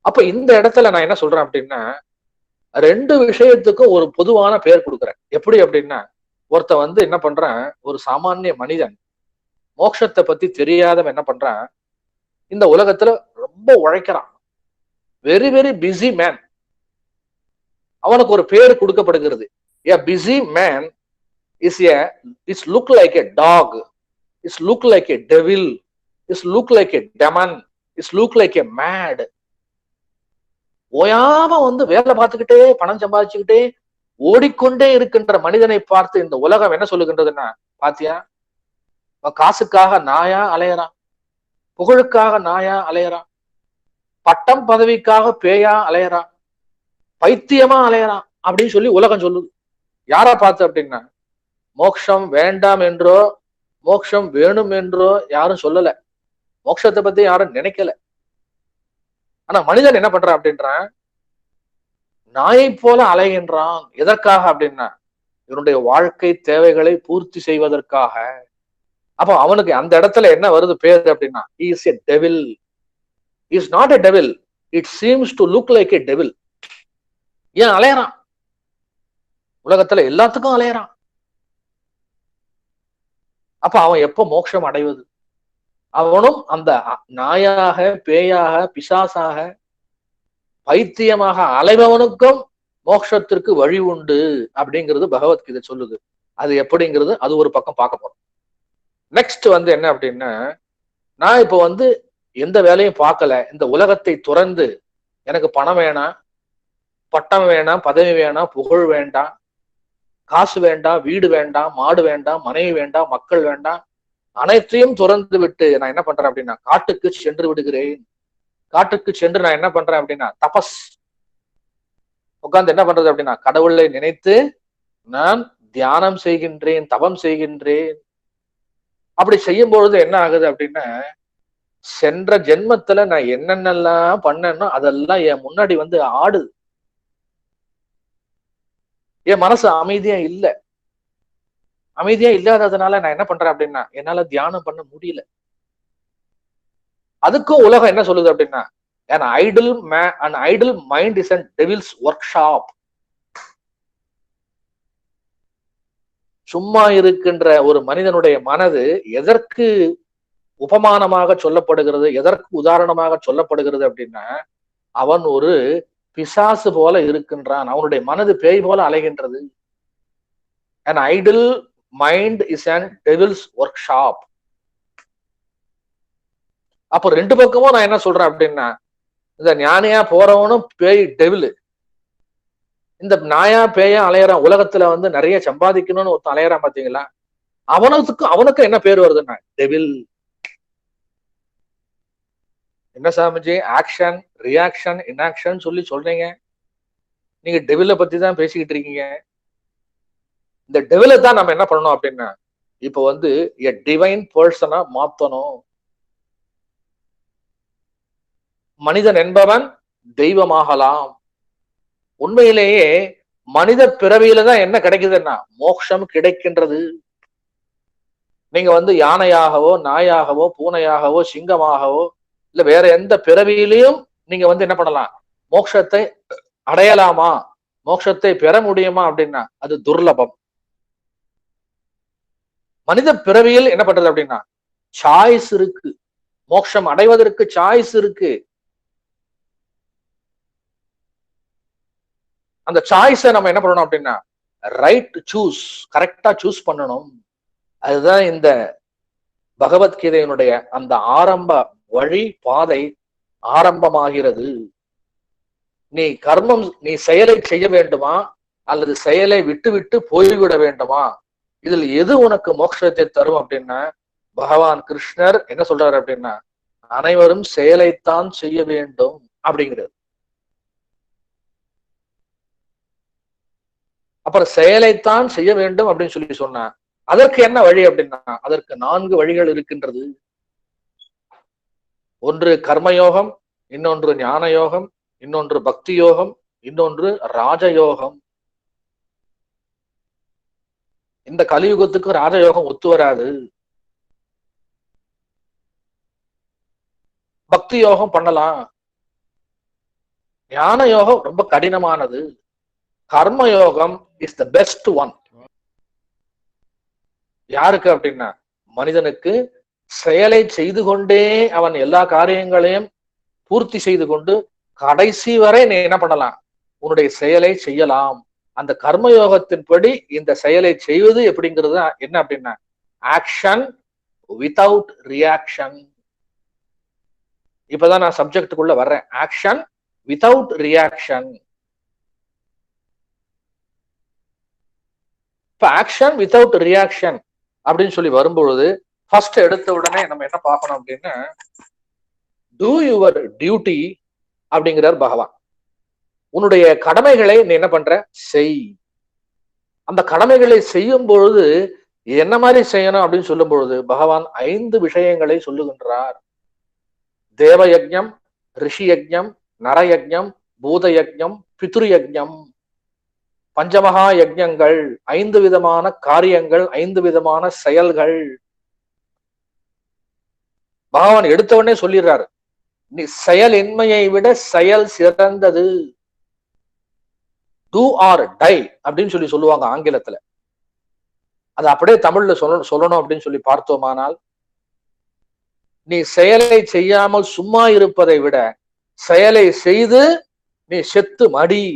அப்ப இந்த இடத்துல நான் என்ன சொல்றேன் அப்படின்னா, ரெண்டு விஷயத்துக்கும் ஒரு பொதுவான பெயர் கொடுக்குறேன். எப்படி அப்படின்னா, ஒருத்த வந்து என்ன பண்றான், ஒரு சாமானிய மனிதன் மோட்சத்தை பத்தி தெரியாதவன் என்ன பண்றான், இந்த உலகத்துல ரொம்ப உழைக்கிறான். Very very busy man. அவனுக்கு ஒரு பேர் கொடுக்கப்படுகிறது. A busy man is look like a dog, is look like a devil, is look like a demon, is look like a mad. ஓயாம வந்து வேலை பார்த்துக்கிட்டே பணம் சம்பாதிச்சுக்கிட்டே ஓடிக்கொண்டே இருக்கின்ற மனிதனை பார்த்து இந்த உலகம் என்ன சொல்லுகின்றதுன்னா, பாத்தியா காசுக்காக நாயா அலையறான், புகழுக்காக நாயா அலையறான், பட்டம் பதவிக்காக பேயா அலையறான், பைத்தியமா அலையறான் அப்படின்னு சொல்லி உலகம் சொல்லுது. யாரா பார்த்து அப்படின்னா, மோட்சம் வேண்டாம் என்றோ மோட்சம் வேணும் என்றோ யாரும் சொல்லல. மோட்சத்தை பத்தி யாரும் நினைக்கல. ஆனா மனிதன் என்ன பண்றான் அப்படின்றான், நாயை போல அலைகின்றான். எதற்காக அப்படின்னா, இவனுடைய வாழ்க்கை தேவைகளை பூர்த்தி செய்வதற்காக. அப்போ அவனுக்கு அந்த இடத்துல என்ன வருது பேர் அப்படின்னா, he is a devil. He is not a devil. It seems to look like a devil. ஏன் அலையறான்? உலகத்துல எல்லாத்துக்கும் அலையறான். அப்ப அவன் எப்ப மோட்சம் அடைவது? அவனும் அந்த நாயாக பேயாக பிசாசாக பைத்தியமாக அலைபவனுக்கும் மோட்சத்திற்கு வழி உண்டு அப்படிங்கிறது பகவத்கீதை சொல்லுது. அது எப்படிங்கிறது அது ஒரு பக்கம் பார்க்க போறோம். நெக்ஸ்ட் வந்து என்ன அப்படின்னா, நான் இப்ப வந்து எந்த வேலையும் பார்க்கல, இந்த உலகத்தை துறந்து எனக்கு பணம் வேணாம், பட்டம் வேணாம், பதவி வேணாம், புகழ் வேண்டாம், காசு வேண்டாம், வீடு வேண்டாம், மாடு வேண்டாம், மனைவி வேண்டாம், மக்கள் வேண்டாம், அனைத்தையும் துறந்து விட்டு நான் என்ன பண்றேன் அப்படின்னா காட்டுக்கு சென்று விடுகிறேன். காட்டுக்கு சென்று நான் என்ன பண்றேன் அப்படின்னா தபஸ் உட்கார்ந்து என்ன பண்றது அப்படின்னா கடவுளை நினைத்து நான் தியானம் செய்கின்றேன், தபம் செய்கின்றேன். அப்படி செய்யும் பொழுது என்ன ஆகுது அப்படின்னா, சென்ற ஜென்மத்துல நான் என்னென்னலாம் பண்ணேனோ அதெல்லாம் என் முன்னாடி வந்து ஆடுது. என் மனசு அமைதியா இல்ல. அமைதியா இல்லாததுனால நான் என்ன பண்றேன் அப்படின்னா என்னால தியானம் பண்ண முடியல. அதுக்கும் உலகம் என்ன சொல்லுது அப்படின்னா, an idle mind is a devil's workshop. சும்மா இருக்கின்ற ஒரு மனிதனுடைய மனது எதற்கு உபமானமாக சொல்லப்படுகிறது, எதற்கு உதாரணமாக சொல்லப்படுகிறது அப்படின்னா, அவன் ஒரு பிசாசு போல இருக்கின்றான். அவனுடைய மனது பேய் போல அலைகின்றது. an idle mind is an devil's workshop. அப்ப ரெண்டு பக்கமும் நான் என்ன சொல்றேன் அப்படின்னா, இந்த ஞானியா போறவனும் பேய் டெவில், இந்த நாயா பேயா அலையறான். உலகத்துல வந்து நிறைய சம்பாதிக்கணும்னு ஒருத்தன் அலையறான் பாத்தீங்களா, அவனுக்கு என்ன பேர் வருதுன்னா டெவில். என்ன சாமிஜி ஆக்ஷன் ரியாக்ஷன் இன்ஆக்ஷன் சொல்லி சொல்றீங்க, நீங்க டெவில பத்தி தான் பேசிக்கிட்டு இருக்கீங்க. இந்த டெவிலை தான் நம்ம என்ன பண்ணணும் அப்படின்னா, இப்ப வந்து எ டிவைன் பர்சனா மாத்தணும். மனிதன் என்பவன் தெய்வமாகலாம். உண்மையிலேயே மனித பிறவியில தான் என்ன கிடைக்குதுன்னா மோட்சம் கிடைக்கின்றது. நீங்க வந்து யானையாகவோ நாயாகவோ பூனையாகவோ சிங்கமாகவோ இல்ல வேற எந்த பிறவியிலையும் நீங்க வந்து என்ன பண்ணலாம், மோட்சத்தை அடையலாமா, மோட்சத்தை பெற முடியுமா அப்படின்னா அது துர்லபம். மனித பிறவியில் என்ன பண்றது அப்படின்னா சாய்ஸ் இருக்கு. மோட்சம் அடைவதற்கு சாய்ஸ் இருக்கு. அந்த சாய்ஸை நம்ம என்ன பண்ணணும் அப்படின்னா ரைட் சூஸ், கரெக்டா சூஸ் பண்ணணும். அதுதான் இந்த பகவத்கீதையினுடைய அந்த ஆரம்ப வழி பாதை ஆரம்பமாகிறது. நீ செயலை செய்ய வேண்டுமா அல்லது செயலை விட்டு விட்டு போய்விட வேண்டுமா, இதில் எது உனக்கு மோட்சத்தை தரும் அப்படின்னா பகவான் கிருஷ்ணர் என்ன சொல்றாரு அப்படின்னா அனைவரும் செயலைத்தான் செய்ய வேண்டும் அப்படிங்கிறது. அப்புறம் செயலைத்தான் செய்ய வேண்டும் அப்படின்னு சொல்லி சொன்னா அதற்கு என்ன வழி அப்படின்னா அதற்கு 4 வழிகள் இருக்கின்றது. ஒன்று கர்மயோகம், இன்னொன்று ஞான யோகம், இன்னொன்று பக்தி யோகம், இன்னொன்று ராஜயோகம். இந்த கலியுகத்துக்கு ராஜயோகம் ஒத்து வராது. பக்தி யோகம் பண்ணலாம், ஞான யோகம் ரொம்ப கடினமானது, கர்ம யோகம் இஸ் த பெஸ்ட் ஒன். யாருக்கு அப்படின்னா மனிதனுக்கு செயலை செய்து கொண்டே அவன் எல்லா காரியங்களையும் பூர்த்தி செய்து கொண்டு கடைசி வரை நீ என்ன பண்ணலாம், உன்னுடைய செயலை செய்யலாம். அந்த கர்மயோகத்தின்படி இந்த செயலை செய்வது எப்படிங்கிறது என்ன அப்படின்னா ஆக்ஷன் வித்தவுட் ரியாக்ஷன். இப்பதான் நான் சப்ஜெக்டுக்குள்ள வர்றேன். Action without reaction. இப்ப ஆக்ஷன் வித்தவுட் ரியாக்ஷன் அப்படின்னு சொல்லி வரும்பொழுது ஃபர்ஸ்ட் எடுத்த உடனே நம்ம என்ன பார்க்கணும் அப்படின்னா டூ யுவர் டியூட்டி அப்படிங்கிறார் பகவான். உன்னுடைய கடமைகளை நீ என்ன பண்ற, செய். அந்த கடமைகளை செய்யும் பொழுது என்ன மாதிரி செய்யணும் அப்படின்னு சொல்லும் பொழுது பகவான் 5 விஷயங்களை சொல்லுகின்றார். தேவ யஜ்ஞம், ரிஷி யஜ்ஞம், நர யஜ்ஞம், பூத யஜ்ஞம், பித்ரு யஜ்ஞம். பஞ்சமகா யஜ்ஞங்கள், 5 விதமான காரியங்கள், 5 விதமான செயல்கள். பகவான் எடுத்தவொடனே சொல்லிடுறாரு, நீ செயலின்மையை விட செயல் சிறந்தது. டூ ஆர் டை அப்படின்னு சொல்லுவாங்க ஆங்கிலத்துல. அது அப்படியே தமிழ்ல சொல்லணும் அப்படின்னு சொல்லி பார்த்தோமானால், நீ செயலை செய்யாமல் சும்மா இருப்பதை விட செயலை செய்து நீ செத்து மடி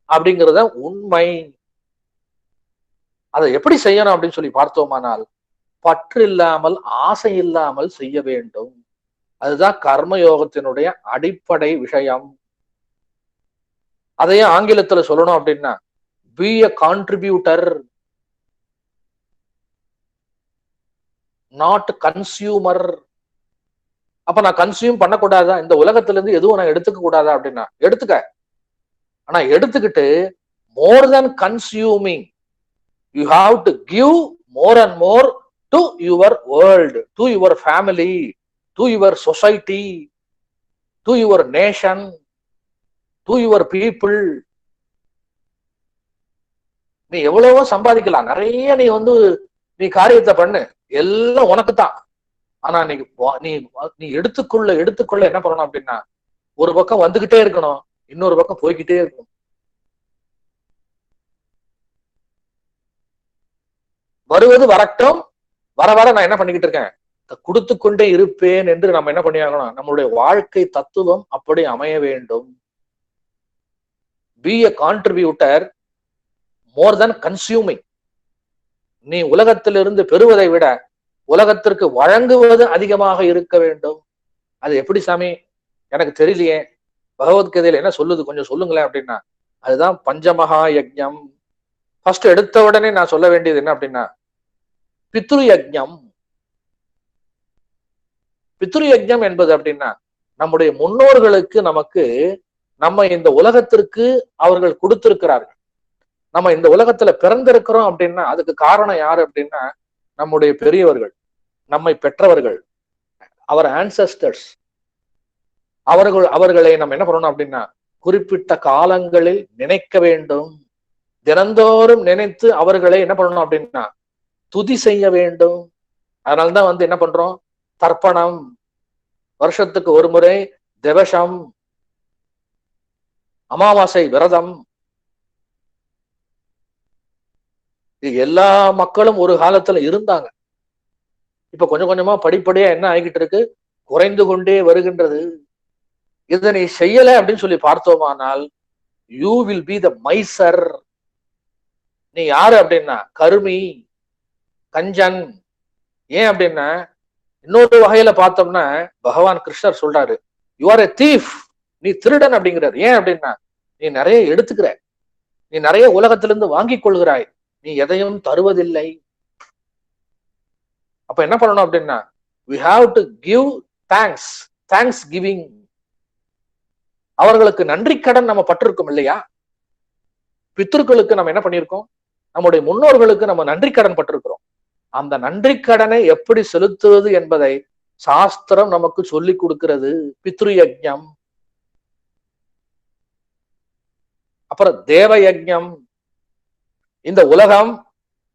அப்படிங்கிறத உண்மை. அதை எப்படி செய்யணும் அப்படின்னு சொல்லி பார்த்தோமானால் பற்று இல்லாமல் ஆசை இல்லாமல் செய்ய வேண்டும். அதுதான் கர்மயோகத்தினுடைய அடிப்படை விஷயம். அதையும் ஆங்கிலத்துல சொல்லணும் அப்படின்னா B a contributor, not consumer. அப்ப நான் கன்சியூம் பண்ணக்கூடாதா, இந்த உலகத்துல இருந்து எதுவும் நான் எடுத்துக்க கூடாதா அப்படின்னா எடுத்துக்க. ஆனா எடுத்துக்கிட்டு more than consuming you have to give more and more to your world, to your family, to your society, to your nation, to your people. நீ எவ்வளவோ சம்பாதிக்கலாம், நிறைய நீ காரியத்தை பண்ணு, எல்லாம் உனக்கு தான். ஆனா நீ எடுத்துக்கொள்ள என்ன பண்ணணும் அப்படின்னா ஒரு பக்கம் வந்துகிட்டே இருக்கணும், இன்னொரு பக்கம் போய்கிட்டே இருக்கணும். வருவது வரட்டும், வர வர நான் என்ன பண்ணிக்கிட்டு இருக்கேன், கொடுத்து கொண்டே இருப்பேன் என்று நம்ம என்ன பண்ணியாகணும். நம்மளுடைய வாழ்க்கை தத்துவம் அப்படி அமைய வேண்டும். பி எ கான்ட்ரிபியூட்டர் மோர் தென் கன்சியூமிங். நீ உலகத்திலிருந்து பெறுவதை விட உலகத்திற்கு வழங்குவது அதிகமாக இருக்க வேண்டும். அது எப்படி சாமி, எனக்கு தெரியலையே, பகவத்கீதையில என்ன சொல்லுது, கொஞ்சம் சொல்லுங்களேன் அப்படின்னா அதுதான் பஞ்சமகா யஜ்ஞம். ஃபர்ஸ்ட் எடுத்த உடனே நான் சொல்ல வேண்டியது என்ன அப்படின்னா பித்ரு யஜ்ஞம். பித்ரு யஜ்ஞம் என்பது அப்படின்னா நம்முடைய முன்னோர்களுக்கு நம்ம இந்த உலகத்திற்கு அவர்கள் கொடுத்திருக்கிறார்கள். நம்ம இந்த உலகத்துல பிறந்திருக்கிறோம் அப்படின்னா அதுக்கு காரணம் யாரு அப்படின்னா நம்முடைய பெரியவர்கள், நம்மை பெற்றவர்கள், அவர் ஆன்சஸ்டர்ஸ். அவர்களை நம்ம என்ன பண்ணணும் அப்படின்னா குறிப்பிட்ட காலங்களில் நினைக்க வேண்டும். தினந்தோறும் நினைத்து அவர்களை என்ன பண்ணணும் அப்படின்னா துதி செய்ய வேண்டும். அதனால்தான் என்ன பண்றோம், தர்ப்பணம், வருஷத்துக்கு ஒரு முறை திவசம், அமாவாசை விரதம். எல்லா மக்களும் ஒரு காலத்துல இருந்தாங்க. இப்ப கொஞ்சம் கொஞ்சமா படிப்படியா என்ன ஆகிட்டு இருக்கு, குறைந்து கொண்டே வருகின்றது. இதை நீ செய்யல அப்படின்னு சொல்லி பார்த்தோமானால் யூ வில் பி த மைசர். நீ யாரு அப்படின்னா கருமி, கஞ்சன். ஏன் அப்படின்னா இன்னொரு வகையில பார்த்தோம்னா பகவான் கிருஷ்ணர் சொல்றாரு, யூ ஆர் எ தீஃப், நீ திருடன் அப்படிங்கிறார். ஏன் அப்படின்னா நீ நிறைய எடுத்துக்கிற, நீ நிறைய உலகத்திலிருந்து வாங்கி கொள்கிறாய், நீ எதையும் தருவதில்லை. அப்ப என்ன பண்ணணும் அப்படின்னா we have to give thanks giving. அவர்களுக்கு நன்றி கடன் நம்ம பட்டிருக்கோம் இல்லையா. பித்ருக்களுக்கு நம்ம என்ன பண்ணியிருக்கோம், நம்முடைய முன்னோர்களுக்கு நம்ம நன்றி கடன் பட்டிருக்கிறோம். அந்த நன்றி கடனை எப்படி செலுத்துவது என்பதை சாஸ்திரம் நமக்கு சொல்லி கொடுக்கிறது. பித்ரு யஜ்ஞம். அப்புறம் தேவ யஜ்ஞம். இந்த உலகம்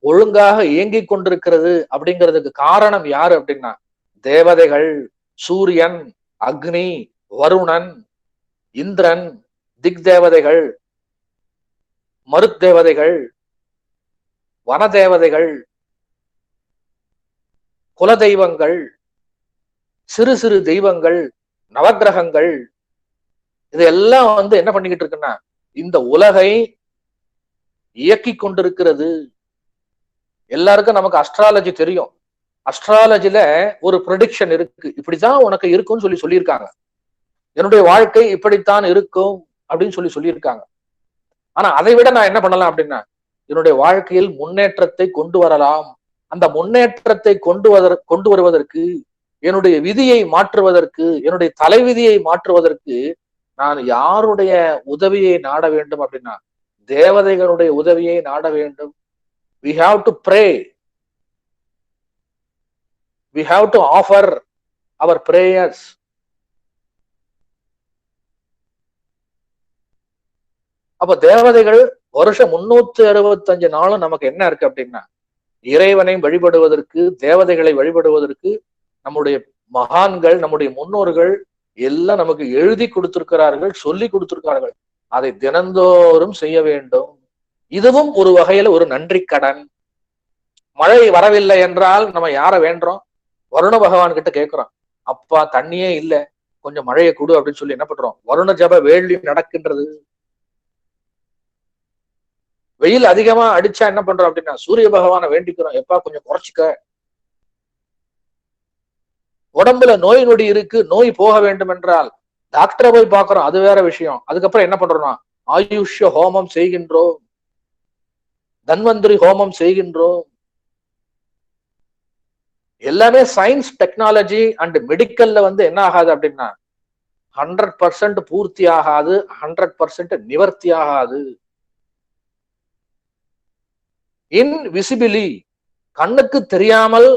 ஒழுங்காக இயங்கிக் கொண்டிருக்கிறது அப்படிங்கிறதுக்கு காரணம் யாரு அப்படின்னா தேவதைகள், சூரியன், அக்னி, வருணன், இந்திரன், திக் தேவதைகள், மருத்தேவதைகள், வனதேவதைகள், குல தெய்வங்கள், சிறு சிறு தெய்வங்கள், நவக்கிரகங்கள், இதெல்லாம் என்ன பண்ணிக்கிட்டு இருக்குன்னா இந்த உலகை இயக்கி கொண்டிருக்கிறது. எல்லாருக்கும் நமக்கு அஸ்ட்ராலஜி தெரியும். அஸ்ட்ராலஜில ஒரு ப்ரெடிக்ஷன் இருக்கு, இப்படிதான் உனக்கு இருக்கும்னு சொல்லியிருக்காங்க. என்னுடைய வாழ்க்கை இப்படித்தான் இருக்கும் அப்படின்னு சொல்லியிருக்காங்க. ஆனா அதை விட நான் என்ன பண்ணலாம் அப்படின்னா என்னுடைய வாழ்க்கையில் முன்னேற்றத்தை கொண்டு வரலாம். அந்த முன்னேற்றத்தை கொண்டு வருவதற்கு, என்னுடைய விதியை மாற்றுவதற்கு, என்னுடைய தலைவிதியை மாற்றுவதற்கு நான் யாருடைய உதவியை நாட வேண்டும் அப்படின்னா தேவதைகளுடைய உதவியை நாட வேண்டும். We have to pray. We have to offer our prayers. அப்ப தேவதைகள் வருஷம் 365 நாளும் நமக்கு என்ன இருக்கு அப்படின்னா இறைவனை வழிபடுவதற்கு, தேவதைகளை வழிபடுவதற்கு நம்முடைய மகான்கள், நம்முடைய முன்னோர்கள் எல்லாம் நமக்கு எழுதி கொடுத்திருக்கிறார்கள், சொல்லி கொடுத்திருக்கிறார்கள். அதை தினந்தோறும் செய்ய வேண்டும். இதுவும் ஒரு வகையில ஒரு நன்றி கடன். மழை வரவில்லை என்றால் நம்ம யார வேண்டுறோம்? வருண பகவான் கிட்ட கேட்கிறோம், அப்பா தண்ணியே இல்லை, கொஞ்சம் மழையை கொடு அப்படின்னு சொல்லி என்ன பண்றோம்? வருண ஜப வேள்வி நடக்கின்றது. வெயில் அதிகமா அடிச்சா என்ன பண்றோம் அப்படின்னா சூரிய பகவானை வேண்டிக்கிறோம், எப்பா கொஞ்சம் குறைச்சிக்க. உடம்புல நோய் நொடி இருக்கு, நோய் போக வேண்டும் என்றால் டாக்டரை போய் பாக்குறோம், அது வேற விஷயம். அதுக்கப்புறம் என்ன பண்றோம்னா ஆயுஷ்ய ஹோமம் செய்கின்றோம், தன்வந்திரி ஹோமம் செய்கின்றோம். எல்லாமே சயின்ஸ், டெக்னாலஜி அண்ட் மெடிக்கல்ல என்ன ஆகாது அப்படின்னா 100% பூர்த்தி ஆகாது, 100% நிவர்த்தி ஆகாது. இன்விசிபிலி, கண்ணுக்கு தெரியாமல்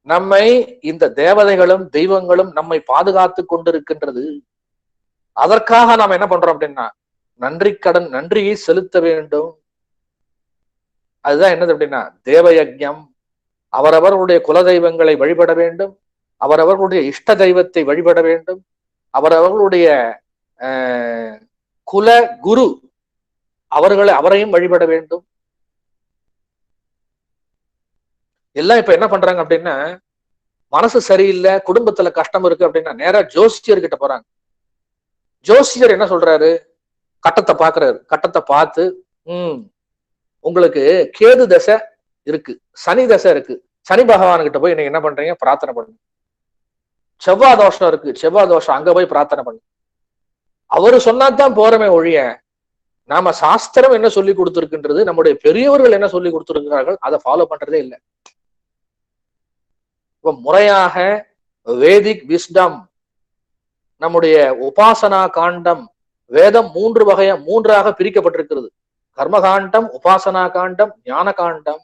நம்மை இந்த தேவதைகளும் தெய்வங்களும் நம்மை பாதுகாத்து கொண்டிருக்கின்றது. அதற்காக நாம் என்ன பண்றோம் அப்படின்னா நன்றி கடன், நன்றியை செலுத்த வேண்டும். அதுதான் என்னது அப்படின்னா தேவ யஜ்ஞம். அவரவர்களுடைய குல தெய்வங்களை வழிபட வேண்டும், அவரவர்களுடைய இஷ்ட தெய்வத்தை வழிபட வேண்டும், அவரவர்களுடைய குல குரு அவரையும் வழிபட வேண்டும். எல்லாம் இப்ப என்ன பண்றாங்க அப்படின்னா மனசு சரியில்லை, குடும்பத்துல கஷ்டம் இருக்கு அப்படின்னா நேரா ஜோசியர் கிட்ட போறாங்க. ஜோசியர் என்ன சொல்றாரு? கட்டத்தை பாக்குறாரு. கட்டத்தை பார்த்து உங்களுக்கு கேது தசை இருக்கு, சனி தசை இருக்கு, சனி பகவான் கிட்ட போய் நீங்க என்ன பண்றீங்க? பிரார்த்தனை பண்ணுங்க. செவ்வாய் தோஷம் இருக்கு, செவ்வாய் தோஷம், அங்க போய் பிரார்த்தனை பண்ணுங்க. அவரு சொன்னாதான் போறமே ஒழிய நாம சாஸ்திரம் என்ன சொல்லி கொடுத்திருக்கின்றது, நம்முடைய பெரியவர்கள் என்ன சொல்லி கொடுத்திருக்கிறார்கள், அதை ஃபாலோ பண்றதே இல்லை. இப்ப முறையாக வேதிக் விஸ்டம், நம்முடைய உபாசனா காண்டம், வேதம் மூன்றாக பிரிக்கப்பட்டிருக்கிறது. கர்மகாண்டம், உபாசனா காண்டம், ஞான காண்டம்.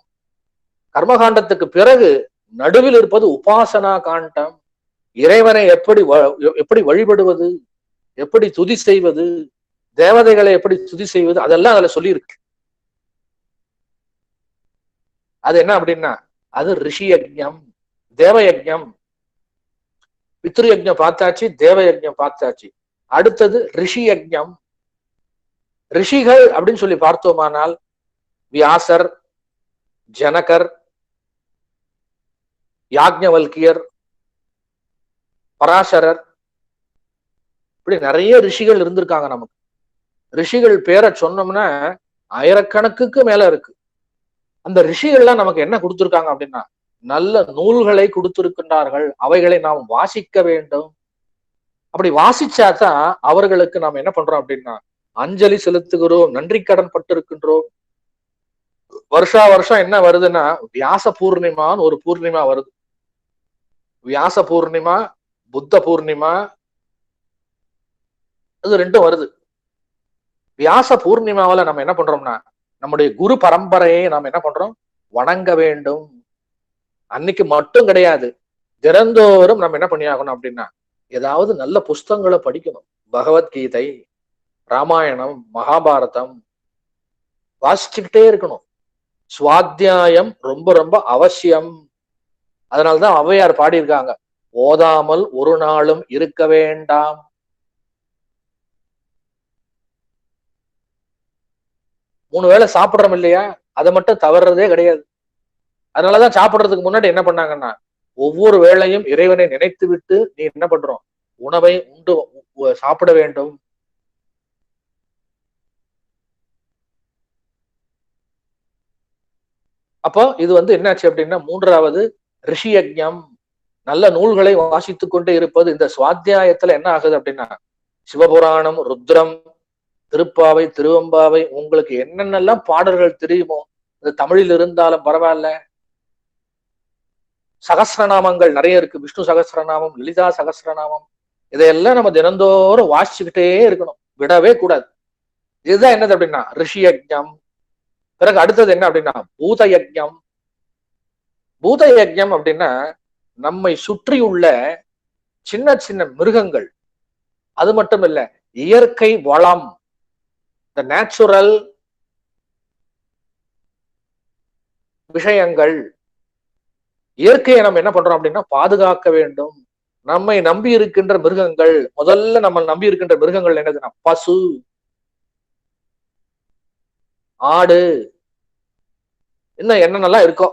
கர்மகாண்டத்துக்கு பிறகு நடுவில் இருப்பது உபாசனா காண்டம். இறைவனை எப்படி வழிபடுவது, எப்படி துதி செய்வது, தேவதைகளை எப்படி துதி செய்வது, அதெல்லாம் அதுல சொல்லி இருக்கு. அது என்ன அப்படின்னா அது ரிஷி யஜ்ஞம், தேவ யஜ்ஞம். பித்ரு யஜ்ஞம் பார்த்தாச்சு, தேவ யஜ்ஞம் பார்த்தாச்சு. அடுத்தது ரிஷி யஜ்ஞம். ரிஷிகள் அப்படின்னு சொல்லி பார்த்தோமானால் வியாசர், ஜனகர், யாக்ஞவல்கியர், பராசரர், இப்படி நிறைய ரிஷிகள் இருந்திருக்காங்க. நமக்கு ரிஷிகள் பேரை சொன்னோம்னா ஆயிரக்கணக்குக்கு மேல இருக்கு. அந்த ரிஷிகள்லாம் நமக்கு என்ன கொடுத்திருக்காங்க அப்படின்னா நல்ல நூல்களை கொடுத்திருக்கின்றார்கள். அவைகளை நாம் வாசிக்க வேண்டும். அப்படி வாசிச்சாதான் அவர்களுக்கு நாம் என்ன பண்றோம் அப்படின்னா அஞ்சலி செலுத்துகிறோம், நன்றி கடன் பட்டிருக்கின்றோம். வருஷா வருஷம் என்ன வருதுன்னா வியாச பூர்ணிமான்னு ஒரு பூர்ணிமா வருது. வியாச பூர்ணிமா, புத்த பூர்ணிமா, அது ரெண்டும் வருது. வியாச பூர்ணிமாவில நம்ம என்ன பண்றோம்னா நம்முடைய குரு பரம்பரையை நாம் என்ன பண்றோம்? வணங்க வேண்டும். அன்னைக்கு மட்டும் கிடையாது, தினந்தோறும் நம்ம என்ன பண்ணியாகணும் அப்படின்னா ஏதாவது நல்ல புஸ்தகங்களை படிக்கணும். பகவத்கீதை, ராமாயணம், மகாபாரதம், வாசிச்சுக்கிட்டே இருக்கணும். சுவாத்தியாயம் ரொம்ப ரொம்ப அவசியம். அதனாலதான் ஔவையார் பாடியிருக்காங்க, ஓதாமல் ஒரு நாளும் இருக்க வேண்டாம். மூணு வேளை சாப்பிடுறோம் இல்லையா, அதை மட்டும் தவறுறதே கிடையாது. அதனாலதான் சாப்பிடுறதுக்கு முன்னாடி என்ன பண்ணாங்கன்னா, ஒவ்வொரு வேளையும் இறைவனை நினைத்து விட்டு நீ என்ன பண்றோம், உணவை உண்டு சாப்பிட வேண்டும். அப்போ இது என்னாச்சு அப்படின்னா, மூன்றாவது ரிஷி யஜ்ஞம். நல்ல நூல்களை வாசித்துக் கொண்டே இருப்பது. இந்த சுவாத்தியாயத்துல என்ன ஆகுது அப்படின்னா, சிவபுராணம், ருத்ரம், திருப்பாவை, திருவம்பாவை, உங்களுக்கு என்னென்னலாம் பாடல்கள் தெரியுமோ, அது தமிழில் இருந்தாலும் பரவாயில்ல, சகஸ்ரநாமங்கள் நிறைய இருக்கு. விஷ்ணு சகஸ்ரநாமம், லலிதா சகஸ்ரநாமம், இதையெல்லாம் நம்ம தினந்தோறும் வாசிச்சுக்கிட்டே இருக்கணும், விடவே கூடாது. இதுதான் என்னது அப்படின்னா ரிஷி யஜ்ஞம். பிறகு அடுத்தது என்ன அப்படின்னா பூத யஜ்ஞம். பூத யஜ்ஞம் அப்படின்னா நம்மை சுற்றியுள்ள சின்ன சின்ன மிருகங்கள், அது மட்டும் இல்ல, இயற்கை வளம், இந்த நேச்சுரல் விஷயங்கள், இயற்கையை நம்ம என்ன பண்றோம் அப்படின்னா பாதுகாக்க வேண்டும். நம்மை நம்பி இருக்கின்ற மிருகங்கள், முதல்ல நம்ம நம்பி இருக்கின்ற மிருகங்கள் என்னதுன்னா பசு, ஆடு, இன்னும் என்னென்னலாம் இருக்கோ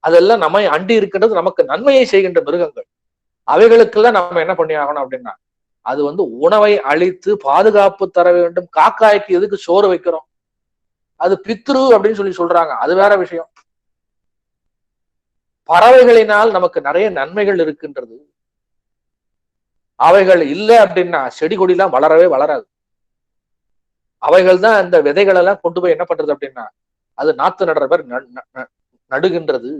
அதெல்லாம் நம்மை அண்டி இருக்கின்றது, நமக்கு நன்மையை செய்கின்ற மிருகங்கள். அவைகளுக்கெல்லாம் நம்ம என்ன பண்ணி ஆகணும் அப்படின்னா, அது உணவை அளித்து பாதுகாப்பு தர வேண்டும். காக்காய்க்கு எதுக்கு சோறு வைக்கிறோம், அது பித்ரு அப்படின்னு சொல்றாங்க, அது வேற விஷயம். பறவைகளினால் நமக்கு நிறைய நன்மைகள் இருக்கின்றது. அவைகள் இல்லை அப்படின்னா செடி கொடிலாம் வளரவே வளராது. அவைகள் தான் அந்த விதைகள் எல்லாம் கொண்டு போய் என்ன பண்றது அப்படின்னா, அது நாத்து நடுற மாதிரி நடுகின்றது.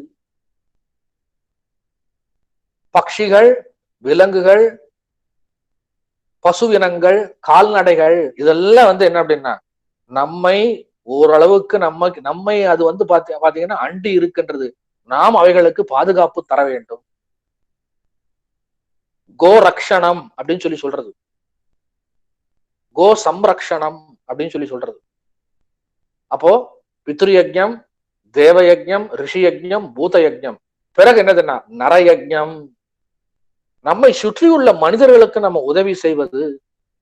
பட்சிகள், விலங்குகள், பசுவினங்கள், கால்நடைகள், இதெல்லாம் என்ன அப்படின்னா நம்மை ஓரளவுக்கு நம்மை அது பாத்தீங்கன்னா அண்டி இருக்கின்றது. நாம் அவைகளுக்கு பாதுகாப்பு தர வேண்டும். கோ ரக்ஷணம் அப்படின்னு சொல்றது, கோ சம்ரக்ஷணம் அப்படின்னு சொல்றது. அப்போ பித்ரு யஜ்ஞம், தேவ யஜ்ஞம், ரிஷி யஜ்ஞம், பூத யஜ்ஞம். பிறகு என்னதுன்னா நர யஜ்ஞம். நம்மை சுற்றியுள்ள மனிதர்களுக்கு நம்ம உதவி செய்வது,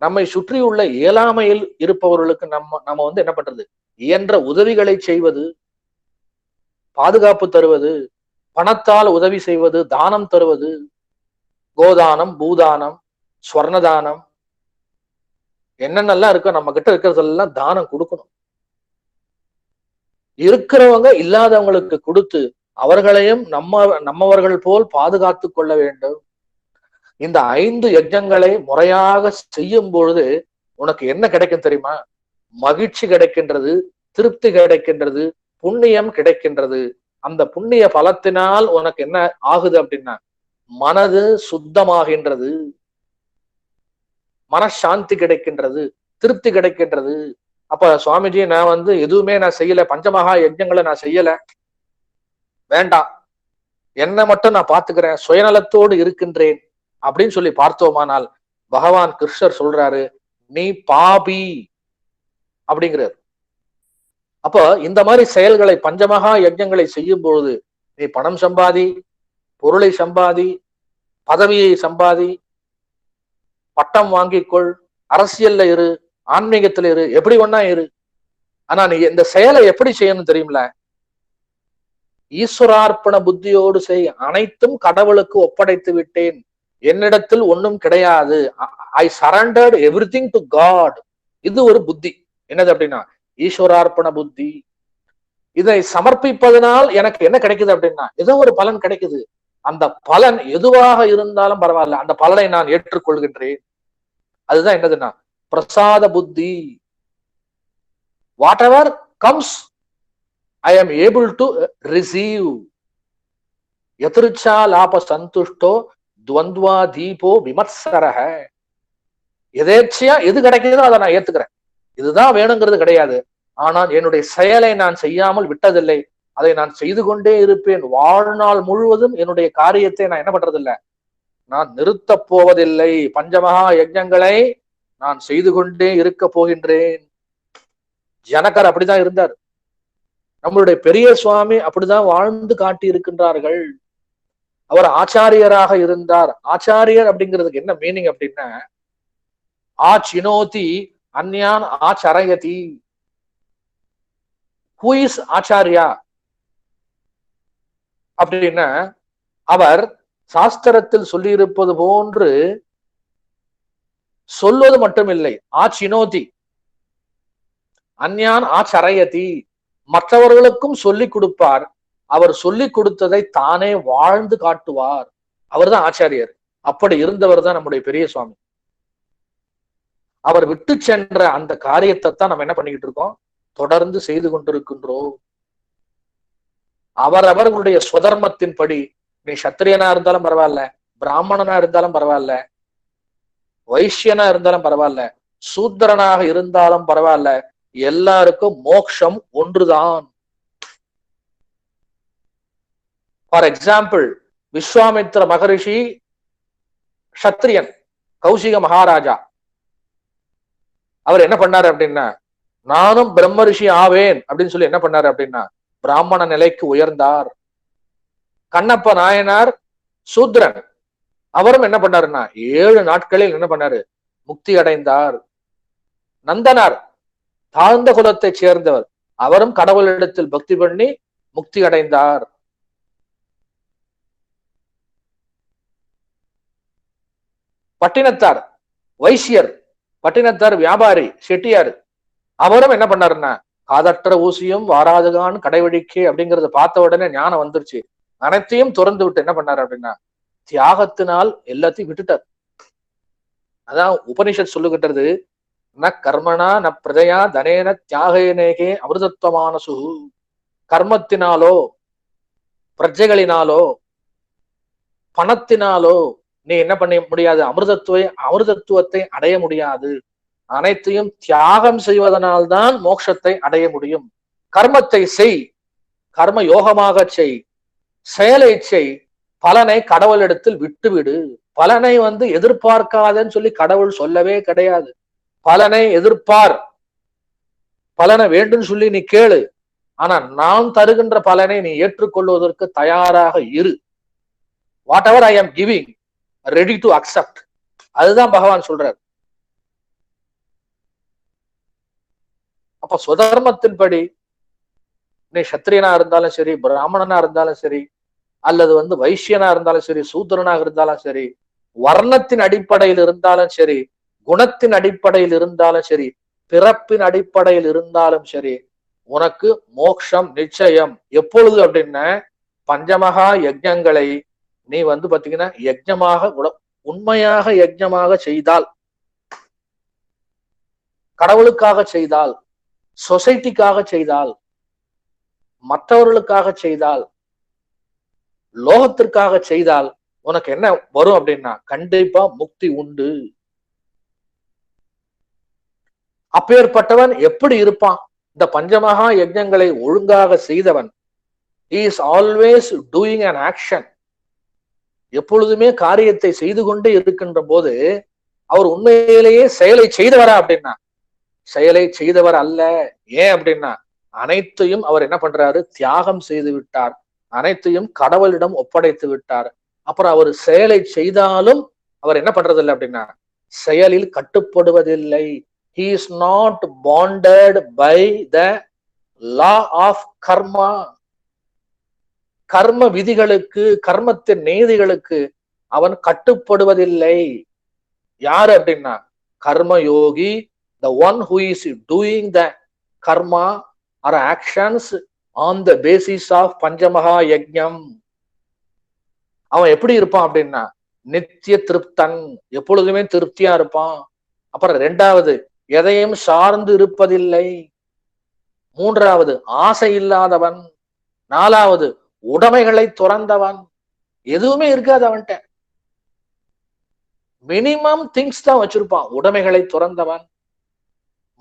நம்மை சுற்றியுள்ள இயலாமையில் இருப்பவர்களுக்கு நம்ம என்ன பண்றது, இயன்ற உதவிகளை செய்வது, பாதுகாப்பு தருவது, பணத்தால் உதவி செய்வது, தானம் தருவது, கோதானம், பூதானம், ஸ்வர்ணதானம், என்னென்னலாம் இருக்கோ நம்ம கிட்ட இருக்கிறதெல்லாம் தானம் கொடுக்கணும். இருக்கிறவங்க இல்லாதவங்களுக்கு கொடுத்து அவர்களையும் நம்மவர்கள் போல் பாதுகாத்து கொள்ள வேண்டும். இந்த 5 யஜ்ஞங்களை முறையாக செய்யும் பொழுது உனக்கு என்ன கிடைக்கும் தெரியுமா? மகிழ்ச்சி கிடைக்கின்றது, திருப்தி கிடைக்கின்றது, புண்ணியம் கிடைக்கின்றது. அந்த புண்ணிய பலத்தினால் உனக்கு என்ன ஆகுது அப்படின்னா மனது சுத்தமாகின்றது, மனசாந்தி கிடைக்கின்றது, திருப்தி கிடைக்கின்றது. அப்ப சுவாமிஜி, நான் எதுவுமே நான் செய்யல, பஞ்சமகா யஜ்ஞங்களை நான் செய்யல, வேண்டாம், என்னை மட்டும் நான் பாத்துக்கிறேன், சுயநலத்தோடு இருக்கின்றேன் அப்படின்னு பார்த்தோமானால் பகவான் கிருஷ்ணர் சொல்றாரு, நீ பாபி அப்படிங்கிறார். அப்போ இந்த மாதிரி செயல்களை, பஞ்சமகா யஜ்ஞங்களை செய்யும் பொழுது நீ பணம் சம்பாதி, பொருளை சம்பாதி, பதவியை சம்பாதி, பட்டம் வாங்கிக்கொள், அரசியல்ல இரு, ஆன்மீகத்துல இரு, எப்படி ஒன்னா இரு. ஆனா நீ இந்த செயலை எப்படி செய்யணும் தெரியுமில? ஈஸ்வரார்ப்பண புத்தியோடு செய். அனைத்தும் கடவுளுக்கு ஒப்படைத்து விட்டேன், என்னிடத்தில் ஒன்றும் கிடையாது, ஐ சரண்டர்ட் எவ்ரிதிங் டு காட். இது ஒரு புத்தி. என்னது அப்படின்னா ஈஸ்வரார்ப்பண புத்தி. இதை சமர்ப்பிப்பதனால் எனக்கு என்ன கிடைக்குது அப்படின்னா ஏதோ ஒரு பலன் கிடைக்குது. அந்த பலன் எதுவாக இருந்தாலும் பரவாயில்ல, அந்த பலனை நான் ஏற்றுக்கொள்கின்றேன். அதுதான் என்னதுன்னா பிரசாத புத்தி. What ever comes I am able to receive. யதிருச்சா லாப சந்துஷ்டோ துவந்த்வா தீபோ விமர்சரக. எதேச்சையா எது கிடைக்கிறதோ அதை நான் ஏத்துக்கிறேன், இதுதான் வேணுங்கிறது கிடையாது. ஆனால் என்னுடைய செயலை நான் செய்யாமல் விட்டதில்லை, அதை நான் செய்து கொண்டே இருப்பேன். வாழ்நாள் முழுவதும் என்னுடைய காரியத்தை நான் என்ன பண்றதில்லை, நான் நிறுத்த போவதில்லை. பஞ்சமகா யஜ்ஞங்களை நான் செய்து கொண்டே இருக்க போகின்றேன். ஜனகர் அப்படிதான் இருந்தார். நம்மளுடைய பெரிய சுவாமி அப்படிதான் வாழ்ந்து காட்டி இருக்கின்றார்கள். அவர் ஆச்சாரியராக இருந்தார். ஆச்சாரியர் அப்படிங்கிறதுக்கு என்ன மீனிங் அப்படின்னா, ஆச்சினோதி அந்யான் ஆச்சரயதி. ஹூ இஸ் ஆச்சாரியா அப்படின்னா, அவர் சாஸ்திரத்தில் சொல்லியிருப்பது போன்று சொல்வது மட்டுமில்லை, ஆச்சினோதி அந்யான் ஆச்சரயதி, மற்றவர்களுக்கும் சொல்லிக் கொடுப்பார். அவர் சொல்லிக் கொடுத்ததை தானே வாழ்ந்து காட்டுவார். அவர் தான் ஆச்சாரியர். அப்படி இருந்தவர் தான் நம்முடைய பெரிய சுவாமி. அவர் விட்டு சென்ற அந்த காரியத்தை தான் நம்ம என்ன பண்ணிக்கிட்டு இருக்கோம், தொடர்ந்து செய்து கொண்டிருக்கின்றோம். அவரவர்களுடைய சுதர்மத்தின்படி, நீ சத்திரியனா இருந்தாலும் பரவாயில்ல, பிராமணனா இருந்தாலும் பரவாயில்ல, வைசியனா இருந்தாலும் பரவாயில்ல, சூத்திரனாக இருந்தாலும் பரவாயில்ல, எல்லாருக்கும் மோட்சம் ஒன்றுதான். ஃபார் எக்ஸாம்பிள், விஸ்வாமித்ர மகரிஷி சத்திரியன், கௌசிக மகாராஜா. அவர் என்ன பண்ணாரு அப்படின்னா, நானும் பிரம்ம ரிஷி ஆவேன் அப்படின்னு சொல்லி என்ன பண்ணாரு அப்படின்னா, பிராமண நிலைக்கு உயர்ந்தார். கண்ணப்ப நாயனார் சூத்ரன், அவரும் என்ன பண்ணாருன்னா 7 நாட்களில் என்ன பண்ணாரு, முக்தி அடைந்தார். நந்தனார் தாழ்ந்த குலத்தை சேர்ந்தவர், அவரும் கடவுளிடத்தில் பக்தி பண்ணி முக்தி அடைந்தார். பட்டினத்தார் வைசியர், பட்டினத்தார் வியாபாரி செட்டியார், அவரும் என்ன பண்ணாருன்னா, காதற்ற ஊசியும் வாராதுகான் கடைவழிக்கே அப்படிங்கறத பார்த்த உடனே ஞானம் வந்துருச்சு. அனைத்தையும் துறந்து விட்டு என்ன பண்ணாரு அப்படின்னா, தியாகத்தினால் எல்லாத்தையும் விட்டுட்டார். அதான் உபனிஷத் சொல்லுகின்றது, ந கர்மனா ந பிரஜையா தனேன தியாகேனேகே அமிர்தத்வமானசு. கர்மத்தினாலோ பிரஜைகளினாலோ பணத்தினாலோ நீ என்ன பண்ண முடியாது, அமிர்தத்துவத்தை அடைய முடியாது. அனைத்தையும் தியாகம் செய்வதனால்தான் மோட்சத்தை அடைய முடியும். கர்மத்தை செய், கர்ம யோகமாக செய், செயலை செய், பலனை கடவுளிடத்தில் விட்டுவிடு. பலனை எதிர்பார்க்காதன்னு சொல்லி கடவுள் சொல்லவே கிடையாது. பலனை எதிர்பார், பலனை வேண்டும் சொல்லி நீ கேளு, ஆனா நான் தருகின்ற பலனை நீ ஏற்றுக்கொள்வதற்கு தயாராக இரு. What ever I am giving, ready to accept. அதுதான் பகவான் சொல்றார். அப்ப சுதர்மத்தின்படி நீ சத்திரியனா இருந்தாலும் சரி, பிராமணனா இருந்தாலும் சரி, அல்லது வைசியனா இருந்தாலும் சரி, சூத்திரனாக இருந்தாலும் சரி, வர்ணத்தின் அடிப்படையில் இருந்தாலும் சரி, குணத்தின் அடிப்படையில் இருந்தாலும் சரி, பிறப்பின் அடிப்படையில் இருந்தாலும் சரி, உனக்கு மோட்சம் நிச்சயம். எப்பொழுது அப்படின்னா, பஞ்சமகா யஜ்ஞங்களை நீ பாத்தீங்கன்னா யஜ்ஞமாக உண்மையாக யஜ்ஞமாக செய்தால், கடவுளுக்காக செய்தால், சொசைட்டிக்காக செய்தால், மற்றவர்களுக்காக செய்தால், லோகத்திற்காக செய்தால் உனக்கு என்ன வரும் அப்படின்னா, கண்டிப்பா முக்தி உண்டு. அப்பேற்பட்டவன் எப்படி இருப்பான்? இந்த பஞ்சமகா யஜ்ஞங்களை ஒழுங்காக செய்தவன். He is always doing an action. எப்பொழுதுமே காரியத்தை செய்து கொண்டே இருக்கின்ற போது அவர் உண்மையிலேயே செயலை செய்தவரா அப்படின்னா, செயலை செய்தவர் அல்ல. ஏன் அப்படின்னா, அனைத்தையும் அவர் என்ன பண்றாரு, தியாகம் செய்து விட்டார். அனைத்தையும் கடவுளிடம் ஒப்படைத்து விட்டார். அப்புறம் அவர் செயலை செய்தாலும் அவர் என்ன பண்றது இல்லை அப்படின்னா, செயலில் கட்டுப்படுவதில்லை. He is not bonded by the law of karma. கர்ம விதிகளுக்கு, கர்மத்தின் நீதிகளுக்கு அவன் கட்டுப்படுவதில்லை. யாரு அப்படின்னா, கர்ம யோகி, the one who is doing the karma or actions on the basis of பஞ்சமகா யஜ்ஞம். அவன் எப்படி இருப்பான் அப்படின்னா, நித்திய திருப்தன், எப்பொழுதுமே திருப்தியா இருப்பான். அப்புறம் 2வது, எதையும் சார்ந்து இருப்பதில்லை. 3வது, ஆசை இல்லாதவன். 4வது, உடைமைகளை துறந்தவன். எதுவுமே இருக்காது அவன்கிட்ட, மினிமம் திங்ஸ் தான் வச்சிருப்பான். உடைமைகளை துறந்தவன்,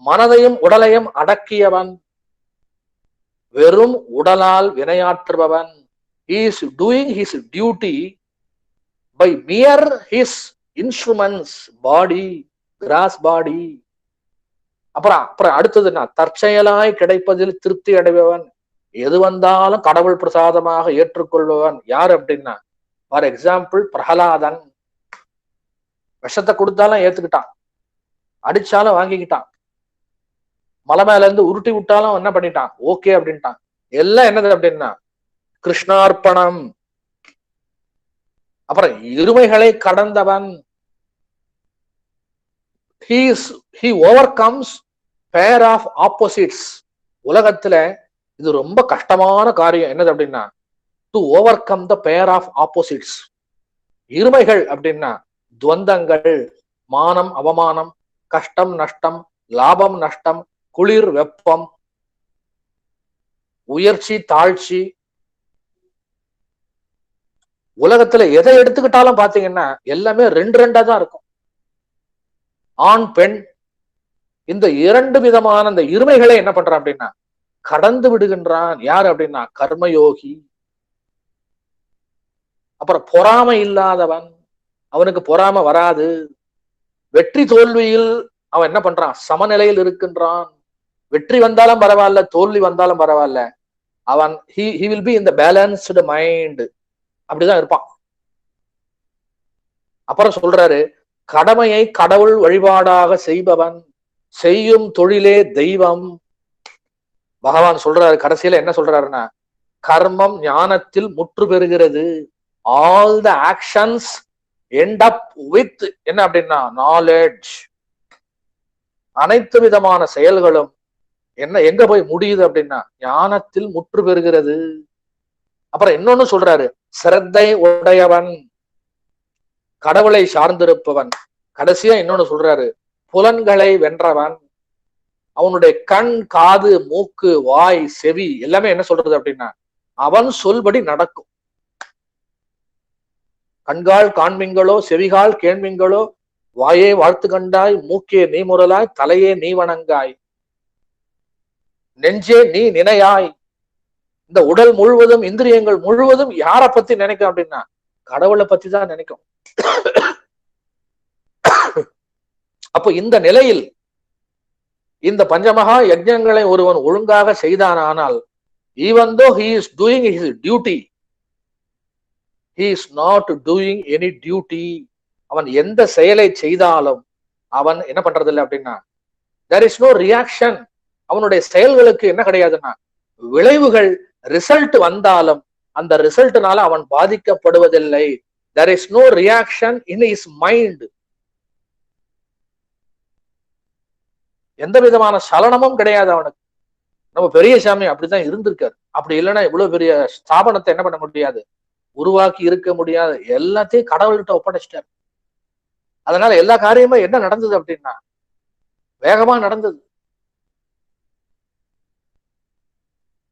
மனதையும் உடலையும் அடக்கியவன், வெறும் உடலால் வினையாற்றுபவன். He is doing his duty by mere his instruments, body, gross body. அப்புறம் அடுத்ததுன்னா, தற்செயலாய் கிடைப்பதில் திருப்தி அடைபவன். எது வந்தாலும் கடவுள் பிரசாதமாக ஏற்றுக்கொள்பவன் யார் அப்படின்னா, ஃபார் எக்ஸாம்பிள் பிரகலாதன். விஷத்தை கொடுத்தாலும் ஏத்துக்கிட்டான், அடிச்சாலும் வாங்கிக்கிட்டான், மலை மேல இருந்து உருட்டி விட்டாலும் என்ன பண்ணிட்டான், ஓகே அப்படின்ட்டான். எல்லாம் என்னது அப்படின்னா கிருஷ்ணார்ப்பணம். அப்புறம் இருமைகளை கடந்தவன். he overcomes pair of opposites. உலகத்துல இது ரொம்ப கஷ்டமான காரியம். என்னது அப்படின்னா to over come the pair of opposites. இருமைகள் அப்படின்னா துவந்தங்கள், மானம் அவமானம், கஷ்டம் நஷ்டம், லாபம் நஷ்டம், குளிர் வெப்பம், உயர்ச்சி தாழ்ச்சி. உலகத்துல எதை எடுத்துக்கிட்டாலும் பாத்தீங்கன்னா எல்லாமே ரெண்டு ரெண்டா தான் இருக்கும். ஆண் பெண் இந்த இரண்டு விதமான இந்த இருமைகளை என்ன பண்றான் அப்படின்னா கடந்து விடுகின்றான். யார் அப்படின்னா கர்மயோகி. அப்புறம் பொறாமை இல்லாதவன், அவனுக்கு பொறாமை வராது. வெற்றி தோல்வியில் அவன் என்ன பண்றான், சமநிலையில் இருக்கின்றான். வெற்றி வந்தாலும் பரவாயில்ல, தோல்வி வந்தாலும் பரவாயில்ல, அவன் he will be in the balanced mind. அப்படிதான் இருப்பான். அப்புறம் சொல்றாரு, கடமையை கடவுள் வழிபாடாக செய்பவன், செய்யும் தொழிலே தெய்வம். பகவான் சொல்றாரு கடைசியில என்ன சொல்றாருன்னா, கர்மம் ஞானத்தில் முற்று பெறுகிறது. All the actions end up with என்ன அப்படின்னா நாலேஜ். அனைத்து விதமான செயல்களும் என்ன எங்க போய் முடியுது அப்படின்னா ஞானத்தில் முற்று பெறுகிறது. அப்புறம் இன்னொன்னு சொல்றாரு, சிரத்தை உடையவன், கடவுளை சார்ந்திருப்பவன். கடைசியா இன்னொன்னு சொல்றாரு, புலன்களை வென்றவன். அவனுடைய கண், காது, மூக்கு, வாய், செவி எல்லாமே என்ன சொல்றது அப்படின்னா அவன் சொல்படி நடக்கும். கண்கால் காண்மீங்களோ, செவிகால் கேள்மீங்களோ, வாயே வாழ்த்து கண்டாய், மூக்கே நீ முரலாய், தலையே நீ வணங்காய், நெஞ்சே நீ நினையாய். இந்த உடல் முழுவதும் இந்திரியங்கள் முழுவதும் யாரை பத்தி நினைக்கும் அப்படின்னா கடவுளை பத்தி தான் நினைக்கும். அப்போ இந்த நிலையில் இந்த பஞ்சமகா யஜ்ஞங்களை ஒருவன் ஒழுங்காக செய்தானால், even though he is doing his duty, he is not doing any duty. அவன் எந்த செயலை செய்தாலும் அவன் என்ன பண்றது இல்லை அப்படின்னா there is no reaction. அவனுடைய செயல்களுக்கு என்ன கிடையாதுன்னா விளைவுகள், ரிசல்ட் வந்தாலும் அந்த ரிசல்ட்னால அவன் பாதிக்கப்படுவதில்லை. there is no reaction in his mind. எந்த விதமான சலனமும் கிடையாது அவனுக்கு. நம்ம பெரிய சாமி அப்படித்தான் இருந்திருக்காரு. அப்படி இல்லைன்னா இவ்வளவு பெரிய ஸ்தாபனத்தை என்ன பண்ண முடியாது, உருவாக்கி இருக்க முடியாது. எல்லாத்தையும் கடவுள்கிட்ட ஒப்படைச்சிட்டாரு. அதனால எல்லா காரியமும் என்ன நடந்தது அப்படின்னா வேகமா நடந்தது.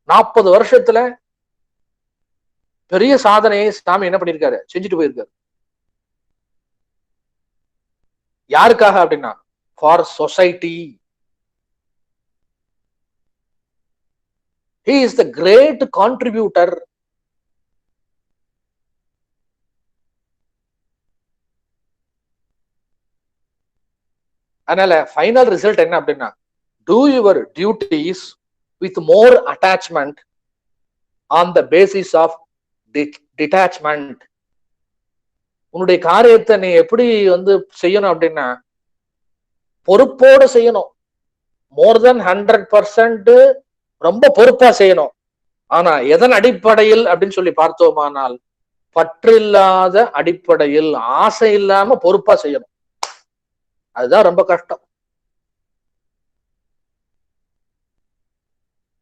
40 வருஷத்துல பெரிய சாதனையை சாமி என்ன பண்ணிருக்காரு, செஞ்சுட்டு போயிருக்காரு. யாருக்காக அப்படின்னா for society. He is the great contributor. அதனால ஃபைனல் ரிசல்ட் என்ன அப்படின்னா do your duties with more attachment on the basis of detachment. உன்னுடைய காரியத்தை நீ எப்படி செய்யணும் அப்படின்னா பொறுப்போடு செய்யணும். மோர் தென் 100% ரொம்ப பொறுப்பா செய்யணும். ஆனா எதன் அடிப்படையில் அப்படின்னு சொல்லி பார்த்தோமானால் பற்றில்லாத அடிப்படையில், ஆசை இல்லாம பொறுப்பா செய்யணும். அதுதான் ரொம்ப கஷ்டம்.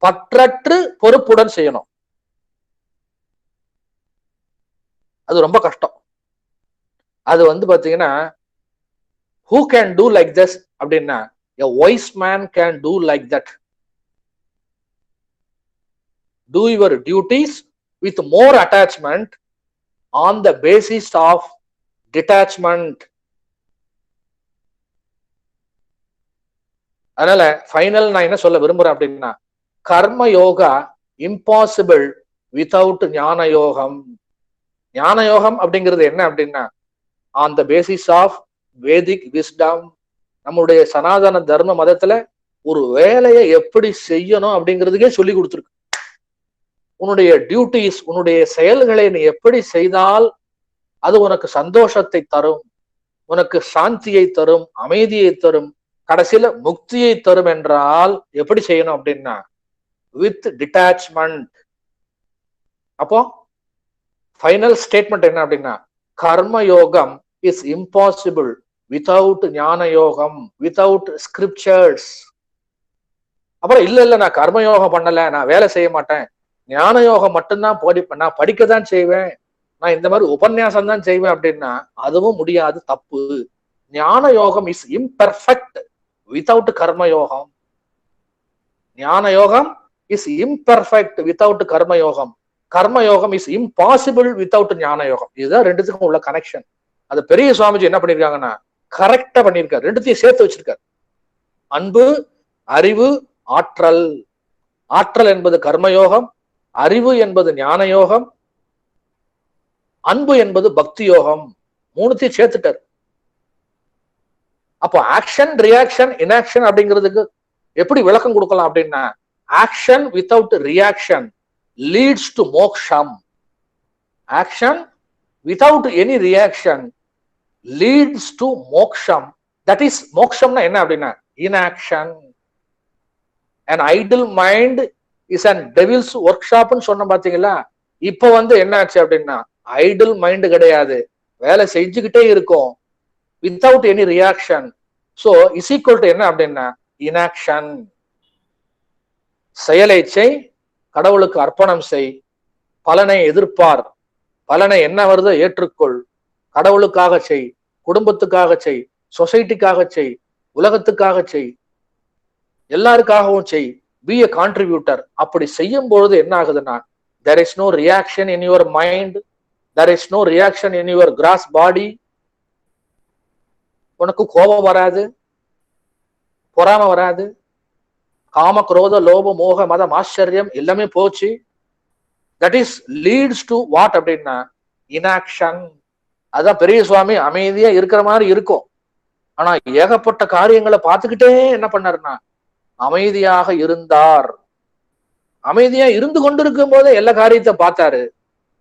பற்றற்று பொறுப்புடன் செய்யணும், அது ரொம்ப கஷ்டம். அது பாத்தீங்கன்னா who can do like this அப்படின்னா a wise man can do like that. Do your duties with more attachment on the basis of detachment. அதனால ஃபைனல் நான் என்ன சொல்ல விரும்புறேன் அப்படின்னா கர்ம யோகா இம்பாசிபிள் வித்தவுட் ஞான யோகம். ஞான யோகம் அப்படிங்கிறது என்ன அப்படின்னா on the basis of Vedic wisdom. நம்முடைய சனாதன தர்ம மதத்துல ஒரு வேலையை எப்படி செய்யணும் அப்படிங்கிறதுக்கே சொல்லி கொடுத்துருக்கு. உன்னுடைய டியூட்டிஸ், உன்னுடைய செயல்களை நீ எப்படி செய்தால் அது உனக்கு சந்தோஷத்தை தரும், உனக்கு சாந்தியை தரும், அமைதியை தரும், கடைசியில முக்தியை தரும் என்றால் எப்படி செய்யணும் அப்படின்னா வித் டிட்டாச்மெண்ட். அப்போ ஃபைனல் ஸ்டேட்மெண்ட் என்ன அப்படின்னா கர்ம யோகம் இஸ் இம்பாசிபிள் வித்தவுட் ஞான யோகம், வித்தவுட் ஸ்கிரிப்சர்ஸ். அப்புறம் இல்ல நான் கர்மயோகம் பண்ணல, நான் வேலை செய்ய மாட்டேன், ஞான யோகம் மட்டும்தான் படிப்பேன், நான் படிக்கத்தான் செய்வேன், நான் இந்த மாதிரி உபன்யாசம் தான் செய்வேன் அப்படின்னா அதுவும் முடியாது, தப்பு. ஞான யோகம் இஸ் இம்பெர்ஃபெக்ட் வித்தவுட் கர்ம யோகம். ஞான யோகம் இஸ் இம்பெர்ஃபெக்ட் வித்தவுட் கர்ம யோகம். கர்ம யோகம் இஸ் இம்பாசிபிள் வித்தவுட் ஞான யோகம். இதுதான் ரெண்டுத்துக்கும் உள்ள கனெக்ஷன். அது பெரிய சுவாமிஜி என்ன பண்ணிருக்காங்கன்னா கரெக்டா பண்ணிருக்காரு, ரெண்டுத்தையும் சேர்த்து வச்சிருக்காரு. அன்பு, அறிவு, ஆற்றல். ஆற்றல் என்பது கர்மயோகம், அறிவு என்பது ஞான யோகம், அன்பு என்பது பக்தி யோகம். மூணுத்தையும் சேர்த்துட்டார். அப்போ ஆக்ஷன், ரியாக்ஷன், இன்ஆக்ஷன் அப்படிங்கிறதுக்கு எப்படி விளக்கம் கொடுக்கலாம் அப்படின்னா action without reaction leads to moksham. Action without any reaction leads to moksham. That is மோக்ஷம்னா என்ன அப்படின்னா inaction. an idle mind is an devil's workshop ன்னு சொன்ன பாத்தீங்களா. இப்ப என்ன ஆச்சு அப்படின்னா ஐடில் மைண்ட் கிடையாது, வேலை செஞ்சுக்கிட்டே இருக்கும் without any reaction. So is equal to என்ன அப்படின்னா இன்ஆக்ஷன். செயலை செய், கடவுளுக்கு அர்ப்பணம் செய், பலனை எதிர்ப்பார், பலனை என்ன வருதோ ஏற்றுக்கொள், கடவுளுக்காக செய், குடும்பத்துக்காக செய், சொசைட்டிக்காக செய், உலகத்துக்காக செய், எல்லாருக்காகவும் செய், பி எ கான்ட்ரிபியூட்டர். அப்படி செய்யும் பொழுது என்ன ஆகுதுன்னா there is no reaction in your mind, there is no reaction in your gross body. உனக்கு கோபம் வராது, பொறாமை வராது, காம குரோத லோப மோக மதம் ஆச்சரியம் எல்லாமே போச்சு. That is leads to what அப்படின்னா இன்ஆக்ஷன். அதான் பெரிய சுவாமி அமைதியா இருக்கிற மாதிரி இருக்கும், ஆனா ஏகப்பட்ட காரியங்களை பார்த்துக்கிட்டே என்ன பண்ணாருன்னா அமைதியாக இருந்தார். அமைதியா இருந்து கொண்டிருக்கும் போதே எல்லா காரியத்தை பார்த்தாரு.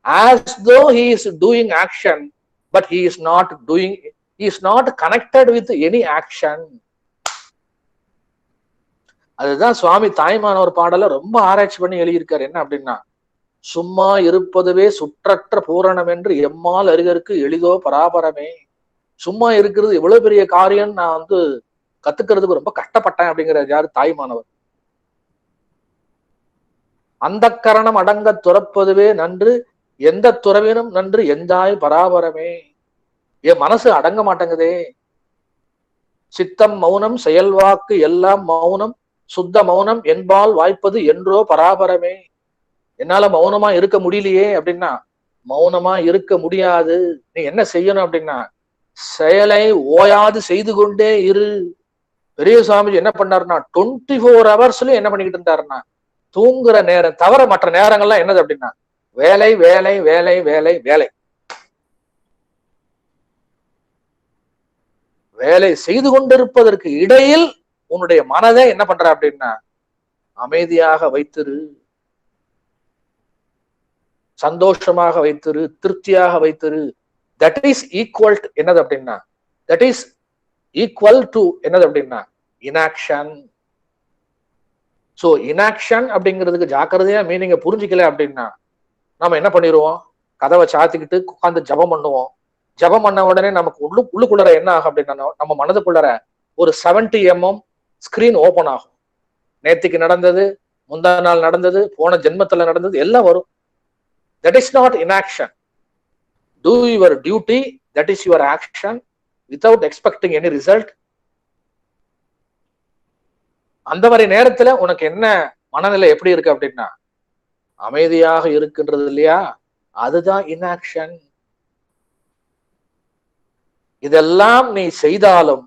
as though he is doing action but he is not connected with any action. அதுதான் சுவாமி தாய்மானவர் பாடல ரொம்ப ஆராய்ச்சி பண்ணி எழுதியிருக்காரு. என்ன அப்படின்னா சும்மா இருப்பதுவே சுற்றற்ற பூரணம் என்று எம்மால் அறிகருக்கு எளிதோ பராபரமே. சும்மா இருக்கிறது எவ்வளவு பெரிய காரியம், நான் கத்துக்கிறதுக்கு ரொம்ப கஷ்டப்பட்டேன் அப்படிங்கிற யாரு தாய்மானவர். அந்த கரணம் அடங்க துறப்பதுவே நன்று, எந்த துறவினும் நன்று எந்தாய் பராபரமே. என் மனசு அடங்க மாட்டேங்குதே. சித்தம் மௌனம், செயல்வாக்கு எல்லாம் மௌனம், சுத்த மௌனம் என்பால் வாய்ப்பது என்றோ பராபரமே. என்னால மௌனமா இருக்க முடியலையே அப்படின்னா மௌனமா இருக்க முடியாது. நீ என்ன செய்யணும் அப்படின்னா செயலை ஓயாது செய்து கொண்டே இரு. பெரிய சுவாமிஜி என்ன பண்ணாருன்னா 24 ஹவர்ஸ்லயும் என்ன பண்ணிக்கிட்டு இருந்தாருன்னா தூங்குற நேரம் தவிர மற்ற நேரங்கள்லாம் என்னது அப்படின்னா வேலை வேலை வேலை வேலை வேலை. வேலை செய்து கொண்டிருப்பதற்கு இடையில் உன்னுடைய மனதை என்ன பண்ற அப்படின்னா அமைதியாக வைத்திரு, சந்தோஷமாக வைத்திரு, திருப்தியாக வைத்திரு. தட் இஸ் ஈக்குவல் என்னது அப்படின்னா தட் இஸ் ஈக்குவல் டு என்னது அப்படின்னா இன்ஆக்ஷன். சோ இன்ஆக்ஷன் அப்படிங்கிறதுக்கு ஜாக்கிரதையா மீனிங்க புரிஞ்சுக்கல அப்படின்னா நம்ம என்ன பண்ணிடுவோம், கதவை சாத்திக்கிட்டு உட்காந்து ஜபம் பண்ணுவோம். ஜபம் பண்ண உடனே நமக்கு உள்ளுக்குள்ளற என்ன ஆகும் அப்படின்னா நம்ம மனதுக்குள்ளற ஒரு 70 mm ஸ்கிரீன் ஓபன் ஆகும். நேத்திக்கு நடந்தது, முந்தா நாள் நடந்தது, போன ஜென்மத்துல நடந்தது எல்லாம் வரும். That is not inaction. Two your duty, that is your action without expecting any result. அந்த மாதிரி நேரத்துல உனக்கு என்ன மனநிலை எப்படி இருக்கு அப்படின்னா அமைதியாக இருக்கின்றது இல்லையா, அதுதான் இன்ஆக்ஷன். இதெல்லாம் நீ செய்தாலும்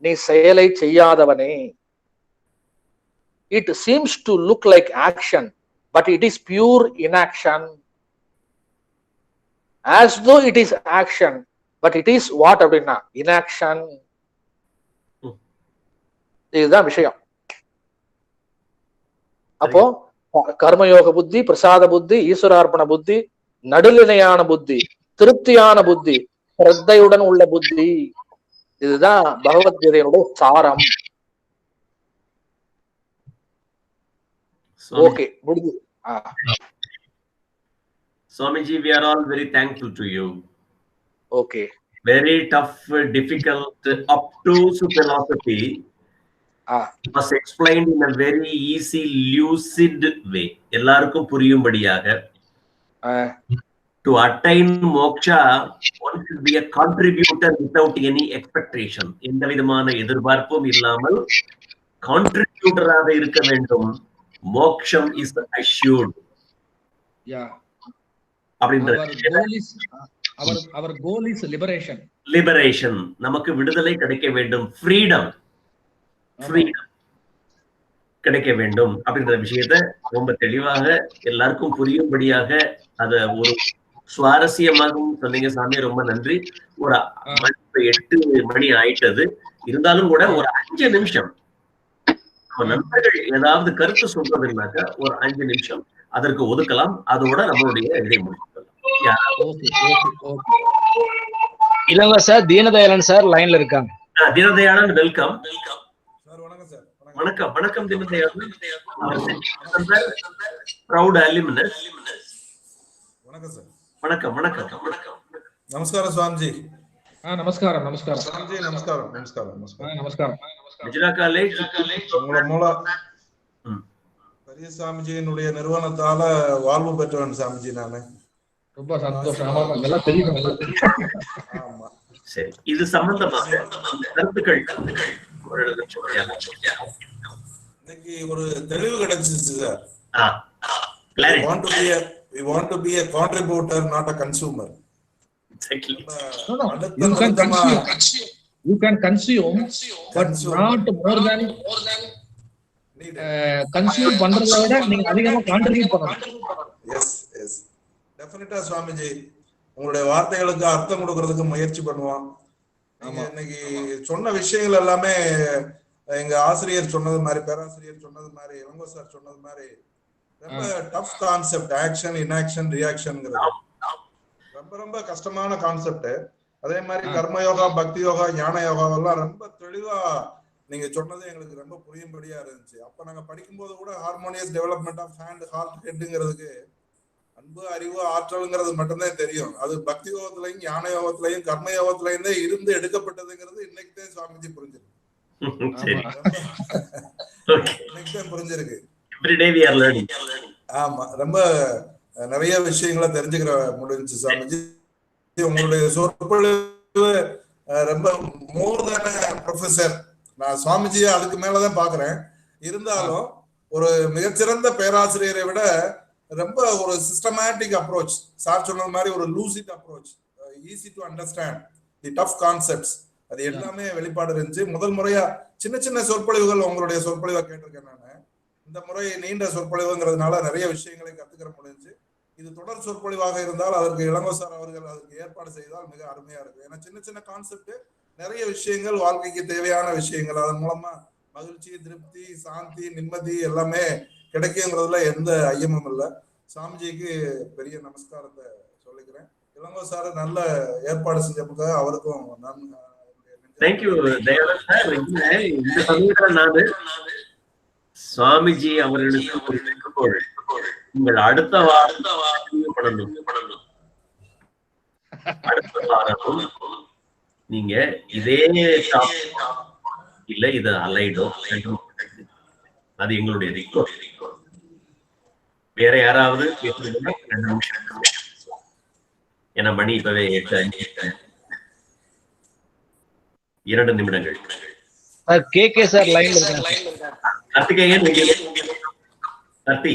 நீ செயலை செய்யாதவனே. It seems to look like action but it is pure inaction. as though it is action but it is what அப்படின்னா inaction. இதுதான் விஷயம். அப்போ கர்மயோக புத்தி, பிரசாத புத்தி, ஈஸ்வரார்ப்பண புத்தி, நடுநிலையான புத்தி, திருப்தியான புத்தி, ஸ்ரத்தையுடன் உள்ள புத்தி. இதுதான் பகவத்கீதையினுடைய சாரம். ஓகே, முடிஞ்சு. Swamiji, we are all very thankful to you. Okay. Very tough, difficult, obtuse philosophy was explained in a very easy, lucid way. எல்லாருக்கும் புரியும்படியாக. To attain moksha, one should be a contributor without any expectation. எந்த விதமான எதிர்பார்ப்பும் இல்லாமல் கான்ட்ரிபியூட்டராக இருக்க வேண்டும். மோக்ஷம் is assured. Our goal is liberation. Liberation. நமக்கு விடுதலை கிடைக்க வேண்டும். Freedom. கிடைக்க வேண்டும் அப்படின்ற விஷயத்தை ரொம்ப தெளிவாக எல்லாருக்கும் புரியும்படியாக அத ஒரு சுவாரஸ்யமாகவும் சொன்னீங்க சாமி. ரொம்ப நன்றி. ஒரு 8 மணி ஆயிட்டது. இருந்தாலும் கூட ஒரு 5 நிமிஷம் நம்ம நண்பர்கள் ஏதாவது கருத்து சொல்றதுனாக்க ஒரு 5 நிமிஷம் அதற்கு ஒதுக்கலாம். அதோட நம்மளுடைய இதை முடிக்கலாம். இல்லங்க சார், தீனதயாளன் சார் லைன்ல இருக்காங்க. தீனதயாளன், வெல்கம். வணக்கம். வணக்கம் தீனதயாளன். proud alumnus. வணக்கம் சார். வணக்கம். நமஸ்காரம் சுவாமிஜி. நமஸ்காரம். சுவாமிஜி நமஸ்காரம். விஜயா காலேஜ் உங்களோட மூலம் பெரிய சாமிஜியினுடைய நிறுவனத்தால வாழ்வு பெற்றவன் சாமிஜி நானு. ரொம்ப சந்தோஷம். எல்லாம் தெரியும். ஆமா. சரி, இது சம்பந்தமாக கருத்துக்கள் இன்னைக்கு ஒரு தெளிவு கிடைச்சிச்சு sir. We want to be a contributor, not a consumer. Exactly. You can consume, but not more than consume பண்றதை விட நீங்க அதிகமா கான்ட்ரிபியூட் பண்ணணும். எஸ் டெஃபினட்டா சுவாமிஜி, உங்களுடைய வார்த்தைகளுக்கு அர்த்தம் கொடுக்கறதுக்கு முயற்சி பண்ணுவோம். நீங்க இன்னைக்கு சொன்ன விஷயங்கள் எல்லாமே எங்க ஆசிரியர் சொன்னது மாதிரி, பேராசிரியர் சொன்னது மாதிரி, இளங்கோ சார் சொன்னது மாதிரி ரொம்ப டஃப் கான்செப்ட். ஆக்ஷன், இன்ஆக்ஷன், ரியாக்ஷன்ங்கிறது ரொம்ப கஷ்டமான கான்செப்ட். அதே மாதிரி கர்மயோகா, பக்தி யோகா, ஞான யோகாவெல்லாம் ரொம்ப தெளிவா நீங்க சொன்னது எங்களுக்கு ரொம்ப புரியும்படியா இருந்துச்சு. அப்ப நாங்க படிக்கும்போது கூட harmonious development of hand, heart, ஹெட்ங்கிறதுக்கு அன்பு, அறிவு, ஆற்றல்ங்கிறது மட்டும்தான் தெரியும். அது பக்தி யோகத்திலையும் ஞான யோகத்திலையும் கர்ம யோகத்திலையும் தான் இருந்து எடுக்கப்பட்டதுங்கிறது இன்னைக்குதான் சுவாமிஜி புரிஞ்சிருக்கு. இன்னைக்குதான் புரிஞ்சிருக்கு. ஆமா, ரொம்ப நிறைய விஷயங்களை தெரிஞ்சுக்கிற முடிஞ்சு சாமிஜி. உங்களுடைய சொற்பொழிவு ரொம்ப மோர் தேன் ப்ரொஃபசர். நான் சுவாமிஜி அதுக்கு மேலதான் பாக்குறேன். இருந்தாலும் ஒரு மிகச்சிறந்த பேராசிரியரை விட ரொம்ப ஒரு சிஸ்டமேட்டிக் அப்ரோச். சார் சொன்னது மாதிரி ஒரு lucid approach, easy to understand the tough concepts, அது எல்லாமே வெளிப்பாடு இருந்துச்சு. முதல் முறையா சின்ன சின்ன சொற்பொழிவுகள் உங்களுடைய சொற்பொழிவை கேட்டிருக்கேன் நான். இந்த முறை நீண்ட சொற்பொழிவுங்கிறதுனால நிறைய விஷயங்களை கத்துக்கிற முடிஞ்சு. இது தொடர் சொற்பொழிவாக இருந்தால் அதற்கு இளங்கோ சார் அவர்கள் அதற்கு ஏற்பாடு செய்தால் மிக அருமையா இருக்கும். ஏன்னா சின்ன சின்ன கான்செப்ட், நிறைய விஷயங்கள், வாழ்க்கைக்கு தேவையான விஷயங்கள், அதன் மூலமா மகிழ்ச்சி, திருப்தி, சாந்தி, நிம்மதி எல்லாமே கிடைக்குங்கிறதுல எந்த ஐயமும் இல்லை. சாமிஜிக்கு பெரிய நமஸ்காரத்தை சொல்லிக்கிறேன். இளங்கோ சார் நல்ல ஏற்பாடு செஞ்சதுக்காக அவருக்கும் தேங்க்யூ. இந்த சமயத்துல நானு சுவாமிஜி அவர்களுக்கு உங்கள் அடுத்த வாரம் நீங்க இதே இல்ல இது அலைடோ, அது எங்களுடைய ரிக்வெஸ்ட். வேற யாராவது பேசுறீங்கன்னா 2 நிமிஷம். ஏன்னா மணி இப்பவே 8:05. 2 நிமிடங்கள். கே சார் லைன்ல இருக்காங்க. Karthikeyan, Karthi.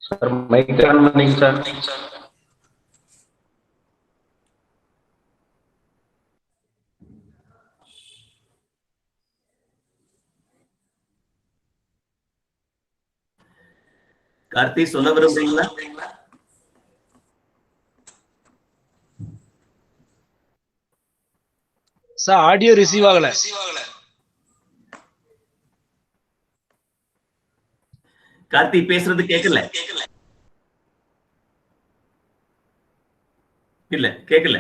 Sir mic on பண்ணீங்க சார். கார்த்தி சொல்ல விரும்புறீங்களா? சார் ஆடியோ ரிசீவ் ஆகல. கார்த்தி பேசுறது கேட்கல. இல்ல கேட்கல.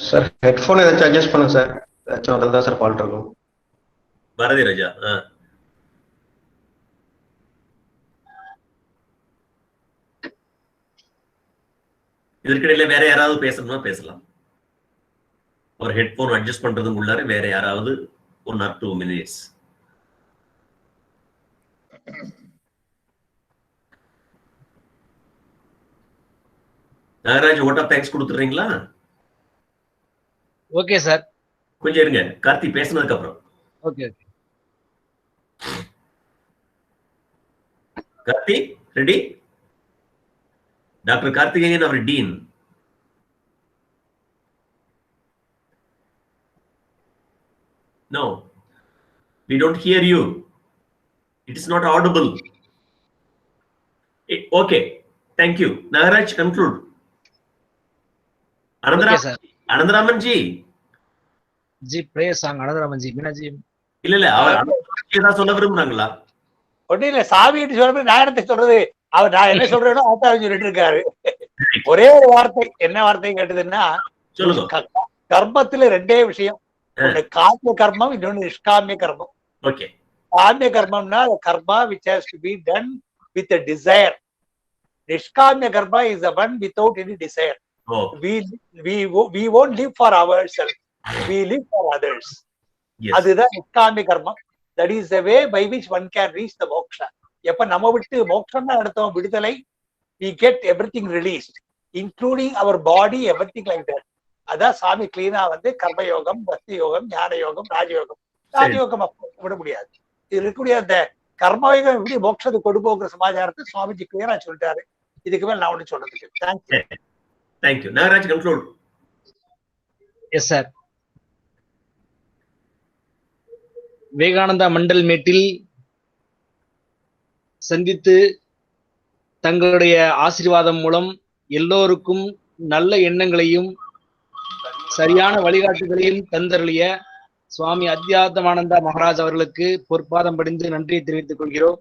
சார் ஹெட்ஃபோன் ஏதாச்சும் அட்ஜஸ்ட் பண்ணுங்க சார். ஏதாச்சும் அதில் தான் சார் ஃபால்ட் இருக்கும். பாரதி ராஜா இதற்கிடையில வேற யாராவது பேசணும்னா பேசலாம். ஒரு ஹெட்போன் அட்ஜஸ்ட் பண்றதுக்குள்ளார வேற யாராவது 1 or 2 minutes. Nagaraj vote of thanks கொடுத்துறீங்களா? Okay sir. கொஞ்சம் இருங்க, கார்த்தி பேசினதுக்கு அப்புறம். Okay okay. Karthi ready? Doctor Karthikeyan அவர் dean. No, we don't hear you. It is not audible. Okay, thank you. Nagaraj, conclude. Anandaraman ji. G prayer song Anantharaman G. Meena G இல்ல அவர் ஏதாவது சொல்ல விரும்புறாங்களா? ஒன்னும் இல்ல, சாமி சொல்றது நான் என்ன சொல்றது, அவர் நான் என்ன சொல்றேனோ அதான் சொல்லிட்டு இருக்காரு. ஒரே ஒரு வார்த்தை, என்ன வார்த்தை கேட்டதுன்னா, கர்மத்துல 2 விஷயம், ஒன்னு காமிய கர்மம், இன்னொன்னு நிஷ்காமிய கர்மம். ஓகே. காமிய கர்மம்னா கர்மா which has to be done with a desire. நிஷ்காமிய karma is the one without any desire. We won't live for ourselves, we live for others. அதுதான் நிஷ்காமிய கர்மம். That is the way by which one can reach the moksha. எப்ப நம்ம விட்டு மோட்சம் தான் நடத்தும் விடுதலை, we get everything released, including our body, everything like that. அதான் சாமி கிளீனா கர்மயோகம், பக்தி யோகம், ஞான யோகம், ராஜயோகம். ராஜயோகம் விட முடியாது. இது இருக்கக்கூடிய அந்த கர்மயோகம் எப்படி மோட்சத்துக்கு கொண்டு போகிற சமாச்சாரத்தை சுவாமிஜி கிளியரா சொல்லிட்டாரு. இதுக்கு மேல நான் ஒண்ணு சொல்றதுக்கு. Thank you. Thank you. Nagaraj conclude. Yes sir. Vivekananda Mandal மேட்டில் சந்தித்து தங்களுடைய ஆசீர்வாதம் மூலம் எல்லோருக்கும் நல்ல எண்ணங்களையும் சரியான வழிகாட்டுகளையும் தந்தருளிய சுவாமி அத்யாத்மானந்தா மகாராஜ் அவர்களுக்கு பொற்பாதம் படிந்து நன்றியை தெரிவித்துக் கொள்கிறோம்.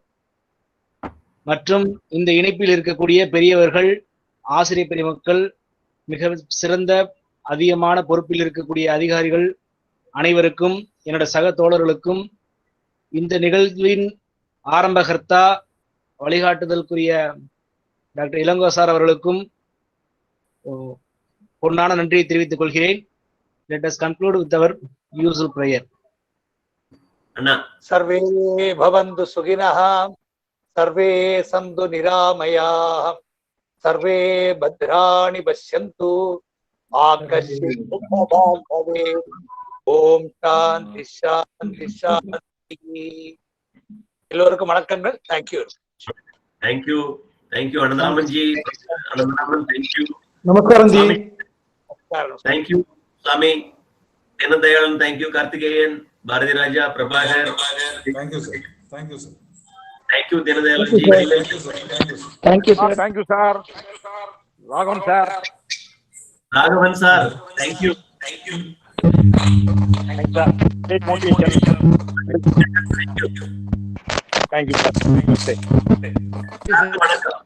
மற்றும் இந்த இணைப்பில் இருக்கக்கூடிய பெரியவர்கள், ஆசிரியர் பெருமக்கள், மிக சிறந்த அதிகமான பொறுப்பில் இருக்கக்கூடிய அதிகாரிகள் அனைவருக்கும், என்னோட சக தோழர்களுக்கும், இந்த நிகழ்வின் ஆரம்பகர்த்தா வழிகாட்டுதலுக்குரிய டாக்டர் இளங்கோ சார் அவர்களுக்கும் பொன்னான நன்றியை தெரிவித்துக் கொள்கிறேன். Let us conclude with our usual prayer. சர்வே பவந்து சுகினஹ, சர்வே சந்து நிராமயாः, சர்வே பத்ராணி பஷ்யந்து, மா கஷ்சித் துர்பகம் பவேத். ஓம் சாந்தி சாந்தி சாந்தி. எல்லோருக்கும் வணக்கங்கள். Thank you. Thank you. Thank you Anantharaman ji. Anantharaman thank you. நமஸ்காரம் ஜி. தேங்க்யூ சாமி. Deenadayalan thank you. Karthikeyan, Bharathi Raja, Prabhakar. Thank you sir. Thank you sir. Thank you Deenadayalan ji. Thank you sir. Thank you sir. Thank you sir. Raghavan sir. Raghavan sir thank you. Thank you. வணக்கம்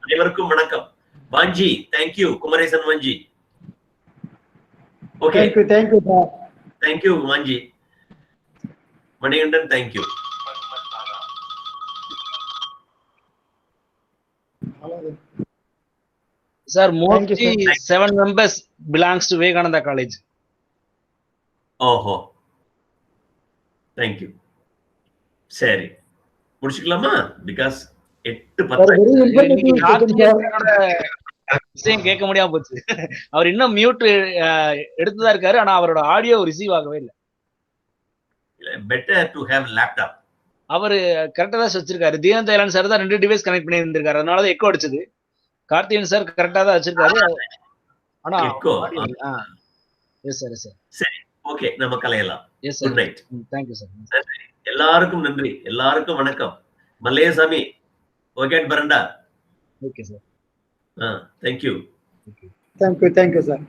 அனைவருக்கும். வணக்கம். Vanchi thank you. Kumaresan Vanchi. Okay. Thank you sir. Thank you Vanchi. Manikandan thank you. Sir, mostly 7 members belongs to Vivekananda College. ஓஹோ, தேங்க்யூ. சரி, முடிச்சுக்கலாமா? பிகாஸ் 8:10 விஷயம் கேட்க முடியாம போச்சு. அவர் இன்னும் மியூட் எடுத்துதான் இருக்காரு, ஆனா அவரோட ஆடியோ ரிசீவ் ஆகவே இல்லை. Better to have laptop. அவரு கரெக்டா தான் வச்சிருக்காரு. தீனதயாளன் சார் தான் 2 டிவைஸ் கனெக்ட் பண்ணி இருந்திருக்காரு, அதனாலதான் எக்கோ அடிச்சது. கார்த்திகேயன் சார் கரெக்டா தான் வச்சிருக்காரு, ஆனா echo. Yes sir, yes sir. சரி, ஓகே, நம்ம கலையலாம். Yes sir. Good night. Thank you sir. நன்றி, எல்லாருக்கும் நன்றி, எல்லாருக்கும் வணக்கம். மல்லையசாமி, ஓகே பரண்டா, okay sir. Thank you. Thank you sir.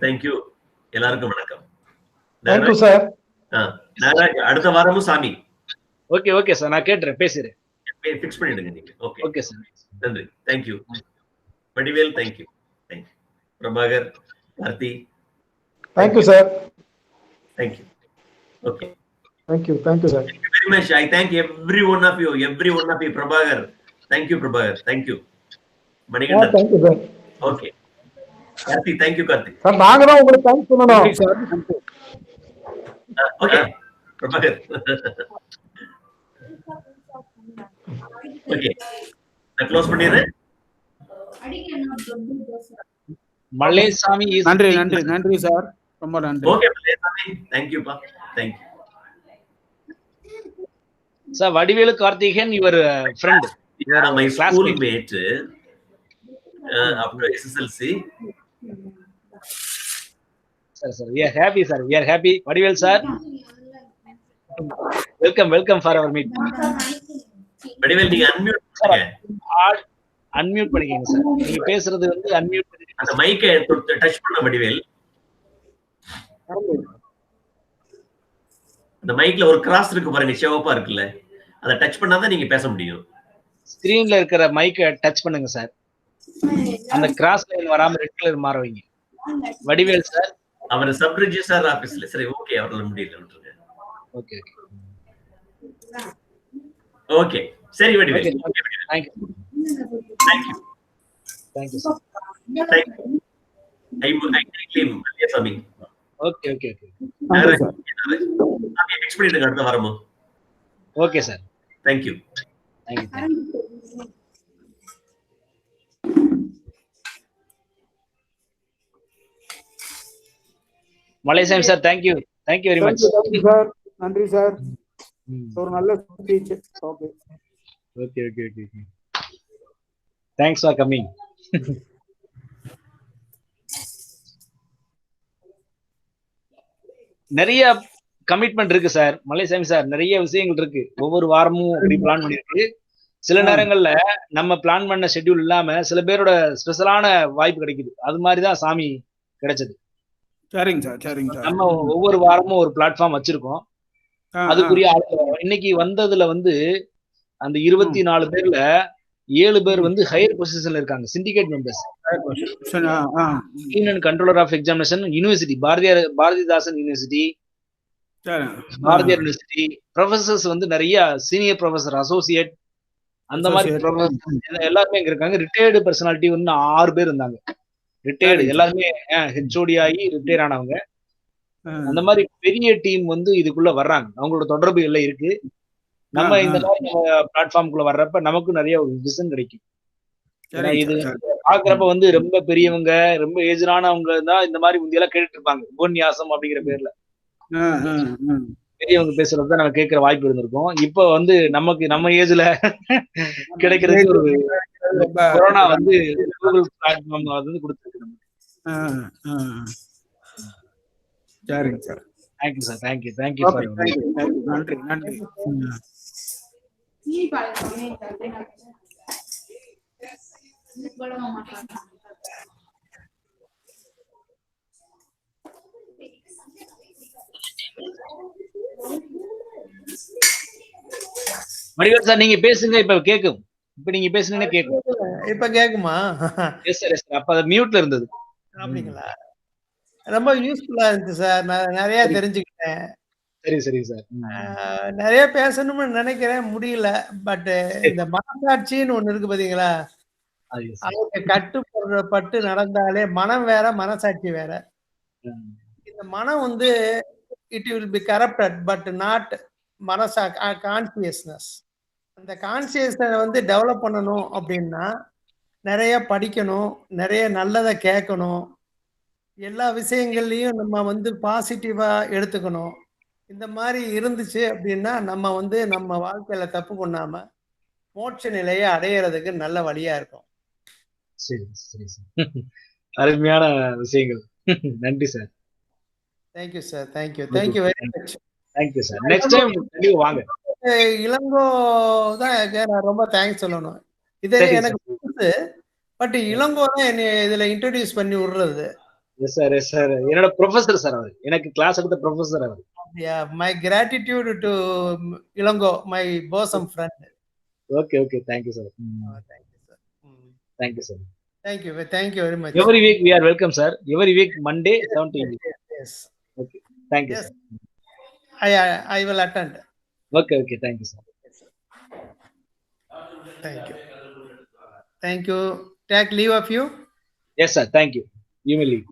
Thank you. எல்லாருக்கும் வணக்கம். Thank you sir. நாகராஜ் அடுத்த வாரமும் சாமி. ஓகே சார், நான் கேட்டுறேன், பேசுறேன். ஃபிக்ஸ் பண்ணிடுங்க நீங்க. Okay sir. நன்றி. Thank you. Vadivel thank you. Prabhakar, Karthi. Thank you sir. Thank you. Okay. Thank you sir. Thank you very much. I thank every one of you. Prabhakar. Thank you, Prabhakar. Thank you. Manikandan. Thank you sir. Okay. Karthi, thank you, Karthi. Sir நாங்க தான் உங்களுக்கு தேங்க்ஸ் சொல்லணும் சார். Okay. Prabhakar. Okay. நான் க்ளோஸ் பண்ணிடுறேன். மல்லேசாமி is நன்றி சார். ரொம்ப நன்றி. Okay, மல்லேசாமி. Thank you, pa. Thank you. Sir, Vadivel Karthikeyan, your friend. Yeah, my schoolmate up to SSLC. Sir, we are happy, sir. We are happy. Vadivel sir, welcome for our meet. Vadivel, நீங்க unmute பண்ணுங்க. Unmute பண்ணிக்கங்க சார். நீங்க பேசுறது வந்து unmute பண்ணிக்கங்க. அந்த மைக்கை டச் பண்ண வடிவேல். அந்த மைக்ல ஒரு கிராஸ் இருக்கு பாருங்க, சிவப்பா இருக்குல்ல, அதை டச் பண்ணாதான் நீங்க பேச முடியும். ஸ்கிரீன்ல இருக்கிற மைக்கை டச் பண்ணுங்க சார். அந்த கிராஸ் லைன் வராம ரெட் கலர் மாற வைங்க. வடிவேல் சார், அவர் சப் ரெஜிஸ்ட்ரார் ஆபீஸ்ல. சரி, ஓகே, அவரால முடியல, விட்டுருங்க. ஓகே. ஓகே, சரி Vadivel. Thank you. Thank you sir. Thank you. I claim Malleswamy. Okay. நான் ஃபிக்ஸ் பண்ணிடுங்க அடுத்த வாரமும். Okay sir. Thank you. Mallesamy sir, thank you very much. Sir. நன்றி சார். ஒரு நல்ல speech. Okay. Thanks for coming. நிறைய கமிட்மெண்ட் இருக்கு சார். மல்லேசாமி சார், நிறைய விஷயங்கள் இருக்கு. ஒவ்வொரு வாரமும் அப்படி பிளான் பண்ணிருக்கு. சில நேரங்கள்ல நம்ம பிளான் பண்ண ஷெட்யூல் இல்லாம சில பேரோட ஸ்பெஷலான வாய்ப்பு கிடைக்குது. அது மாதிரிதான் சாமி கிடைச்சது. சரிங்க சார். நம்ம ஒவ்வொரு வாரமும் ஒரு பிளாட்ஃபார்ம் வச்சிருக்கோம். அதுக்குரிய இன்னைக்கு வந்ததுல வந்து அந்த 24 பேர்ல 7 பேர் வந்து ஹையர் பொசிஷன்ல இருக்காங்க. Syndicate members. Dean and controller of examination university, Bharathidasan university, Bharathiyar university. Professors வந்து நிறைய சீனியர் ப்ரொஃபசர், அசோசியேட், அந்த மாதிரி ப்ரொஃபசர் எல்லாருமே இங்க இருக்காங்க. ரிட்டையர்டு பர்சனாலிட்டி வந்து 6 பேர் இருந்தாங்க. ரிட்டையர்டு எல்லாருமே ஹெச்ஓடி ஆகி ரிட்டையர் ஆனவங்க. அந்த மாதிரி பெரிய டீம் வந்து இதுக்குள்ள வர்றாங்க. அவங்களோட தொடர்பு எல்லாம் இருக்கு. நம்ம இந்த மாதிரி பிளாட்ஃபார்முக்குள்ள வர்றப்ப நமக்கு நிறைய ஒரு விசன் கிடைக்கும். இது பாக்குறப்ப வந்து ரொம்ப பெரியவங்க, ரொம்ப ஏஜ்ரானவங்க தான் இந்த மாதிரி முந்தியெல்லாம் கேட்டுட்டு இருப்பாங்க. உபன்யாசம் அப்படிங்கிற பேர்ல பெரியவங்க பேசுறதுதான் நம்ம கேட்கிற வாய்ப்பு இருந்திருக்கும். இப்ப வந்து நமக்கு நம்ம ஏஜ்ல கிடைக்கிறது ஒரு கொரோனா வந்து கூகுள் பிளாட்ஃபார்ம் வந்து கொடுத்துருக்கு நமக்கு. சரிங்க sir. Thank you sir. Thank you for நன்றி. வடிவேல் சார், நீங்க பேசுங்க. இப்ப கேக்கும். இப்ப நீங்க பேசுனீங்கன்னா கேக்கும். இப்ப கேக்குமா? Yes sir. அப்ப அது மியூட்ல இருந்தது. அப்படிங்களா? ரொம்ப யூஸ்ஃபுல்லா இருந்துச்சு சார். நான் நிறைய தெரிஞ்சுக்கிட்டேன். சரி சார். நிறைய பேசணும்னு நினைக்கிறேன், முடியல. பட் இந்த மனசாட்சின்னு ஒண்ணு இருக்கு பாத்தீங்களா? அவங்க கட்டுப்பட்டு நடந்தாலே மனம் வேற, மனசாட்சி வேற. இந்த மனம் வந்து it will be corrupted, but not consciousness. அந்த கான்சியஸ்னஸ் வந்து டெவலப் பண்ணணும் அப்படின்னா நிறைய படிக்கணும், நிறைய நல்லதை கேட்கணும், எல்லா விஷயங்கள்லயும் நம்ம வந்து பாசிட்டிவா எடுத்துக்கணும். இந்த மாதிரி இருந்துச்சு அப்படின்னா நம்ம வந்து நம்ம வாழ்க்கையில தப்பு பண்ணாம மோட்ச நிலையை அடையிறதுக்கு நல்ல வழியா இருக்கும். சரி சார். அருமையான விஷயங்கள். நன்றி sir. Thank you sir. Thank you very much. Thank you sir. Next time கண்டிப்பா வாங்க. இளங்கோ தான் நான் ரொம்ப தேங்க்ஸ் சொல்லணும். இது எனக்கு வருது. பட் இளங்கோ தான் என்னை இதுல இன்ட்ரோடியூஸ் பண்ணி விடுறது. Yes sir, yes sir. என்னோட ப்ரொஃபசர் சார் அவர். எனக்கு கிளாஸ் எடுத்த ப்ரொஃபசர் அவர். My gratitude to Ilango, my bosom friend. Okay, okay. Thank you sir. Thank you, sir. Thank you sir. Thank you very much. Every week we are welcome, sir. Every week Monday 7 to 8. Yes. Okay. Thank you, Yes. sir. I will attend. Okay, okay. Thank you, sir. Thank you. Take leave of you. Yes, sir. Thank you. You may leave.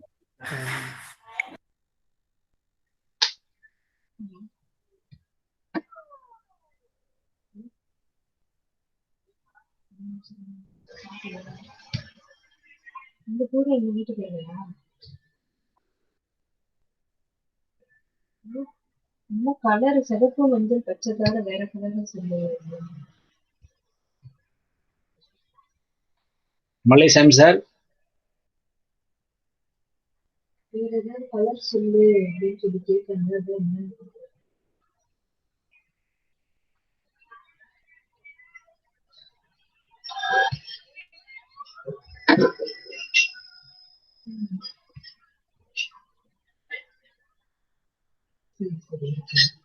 இந்த கூட எங்க வீட்டுக்கு இல்லையா? இன்னும் கலர் சிவப்பு மஞ்சள் பச்சை தவிர வேற கலர் சொல்லுவாங்க. Malay Sam, sir. வேற ஏதாவது கலர் சொல்லு அப்படின்னு சொல்லி கேட்காங்க. அது என்ன? சரி.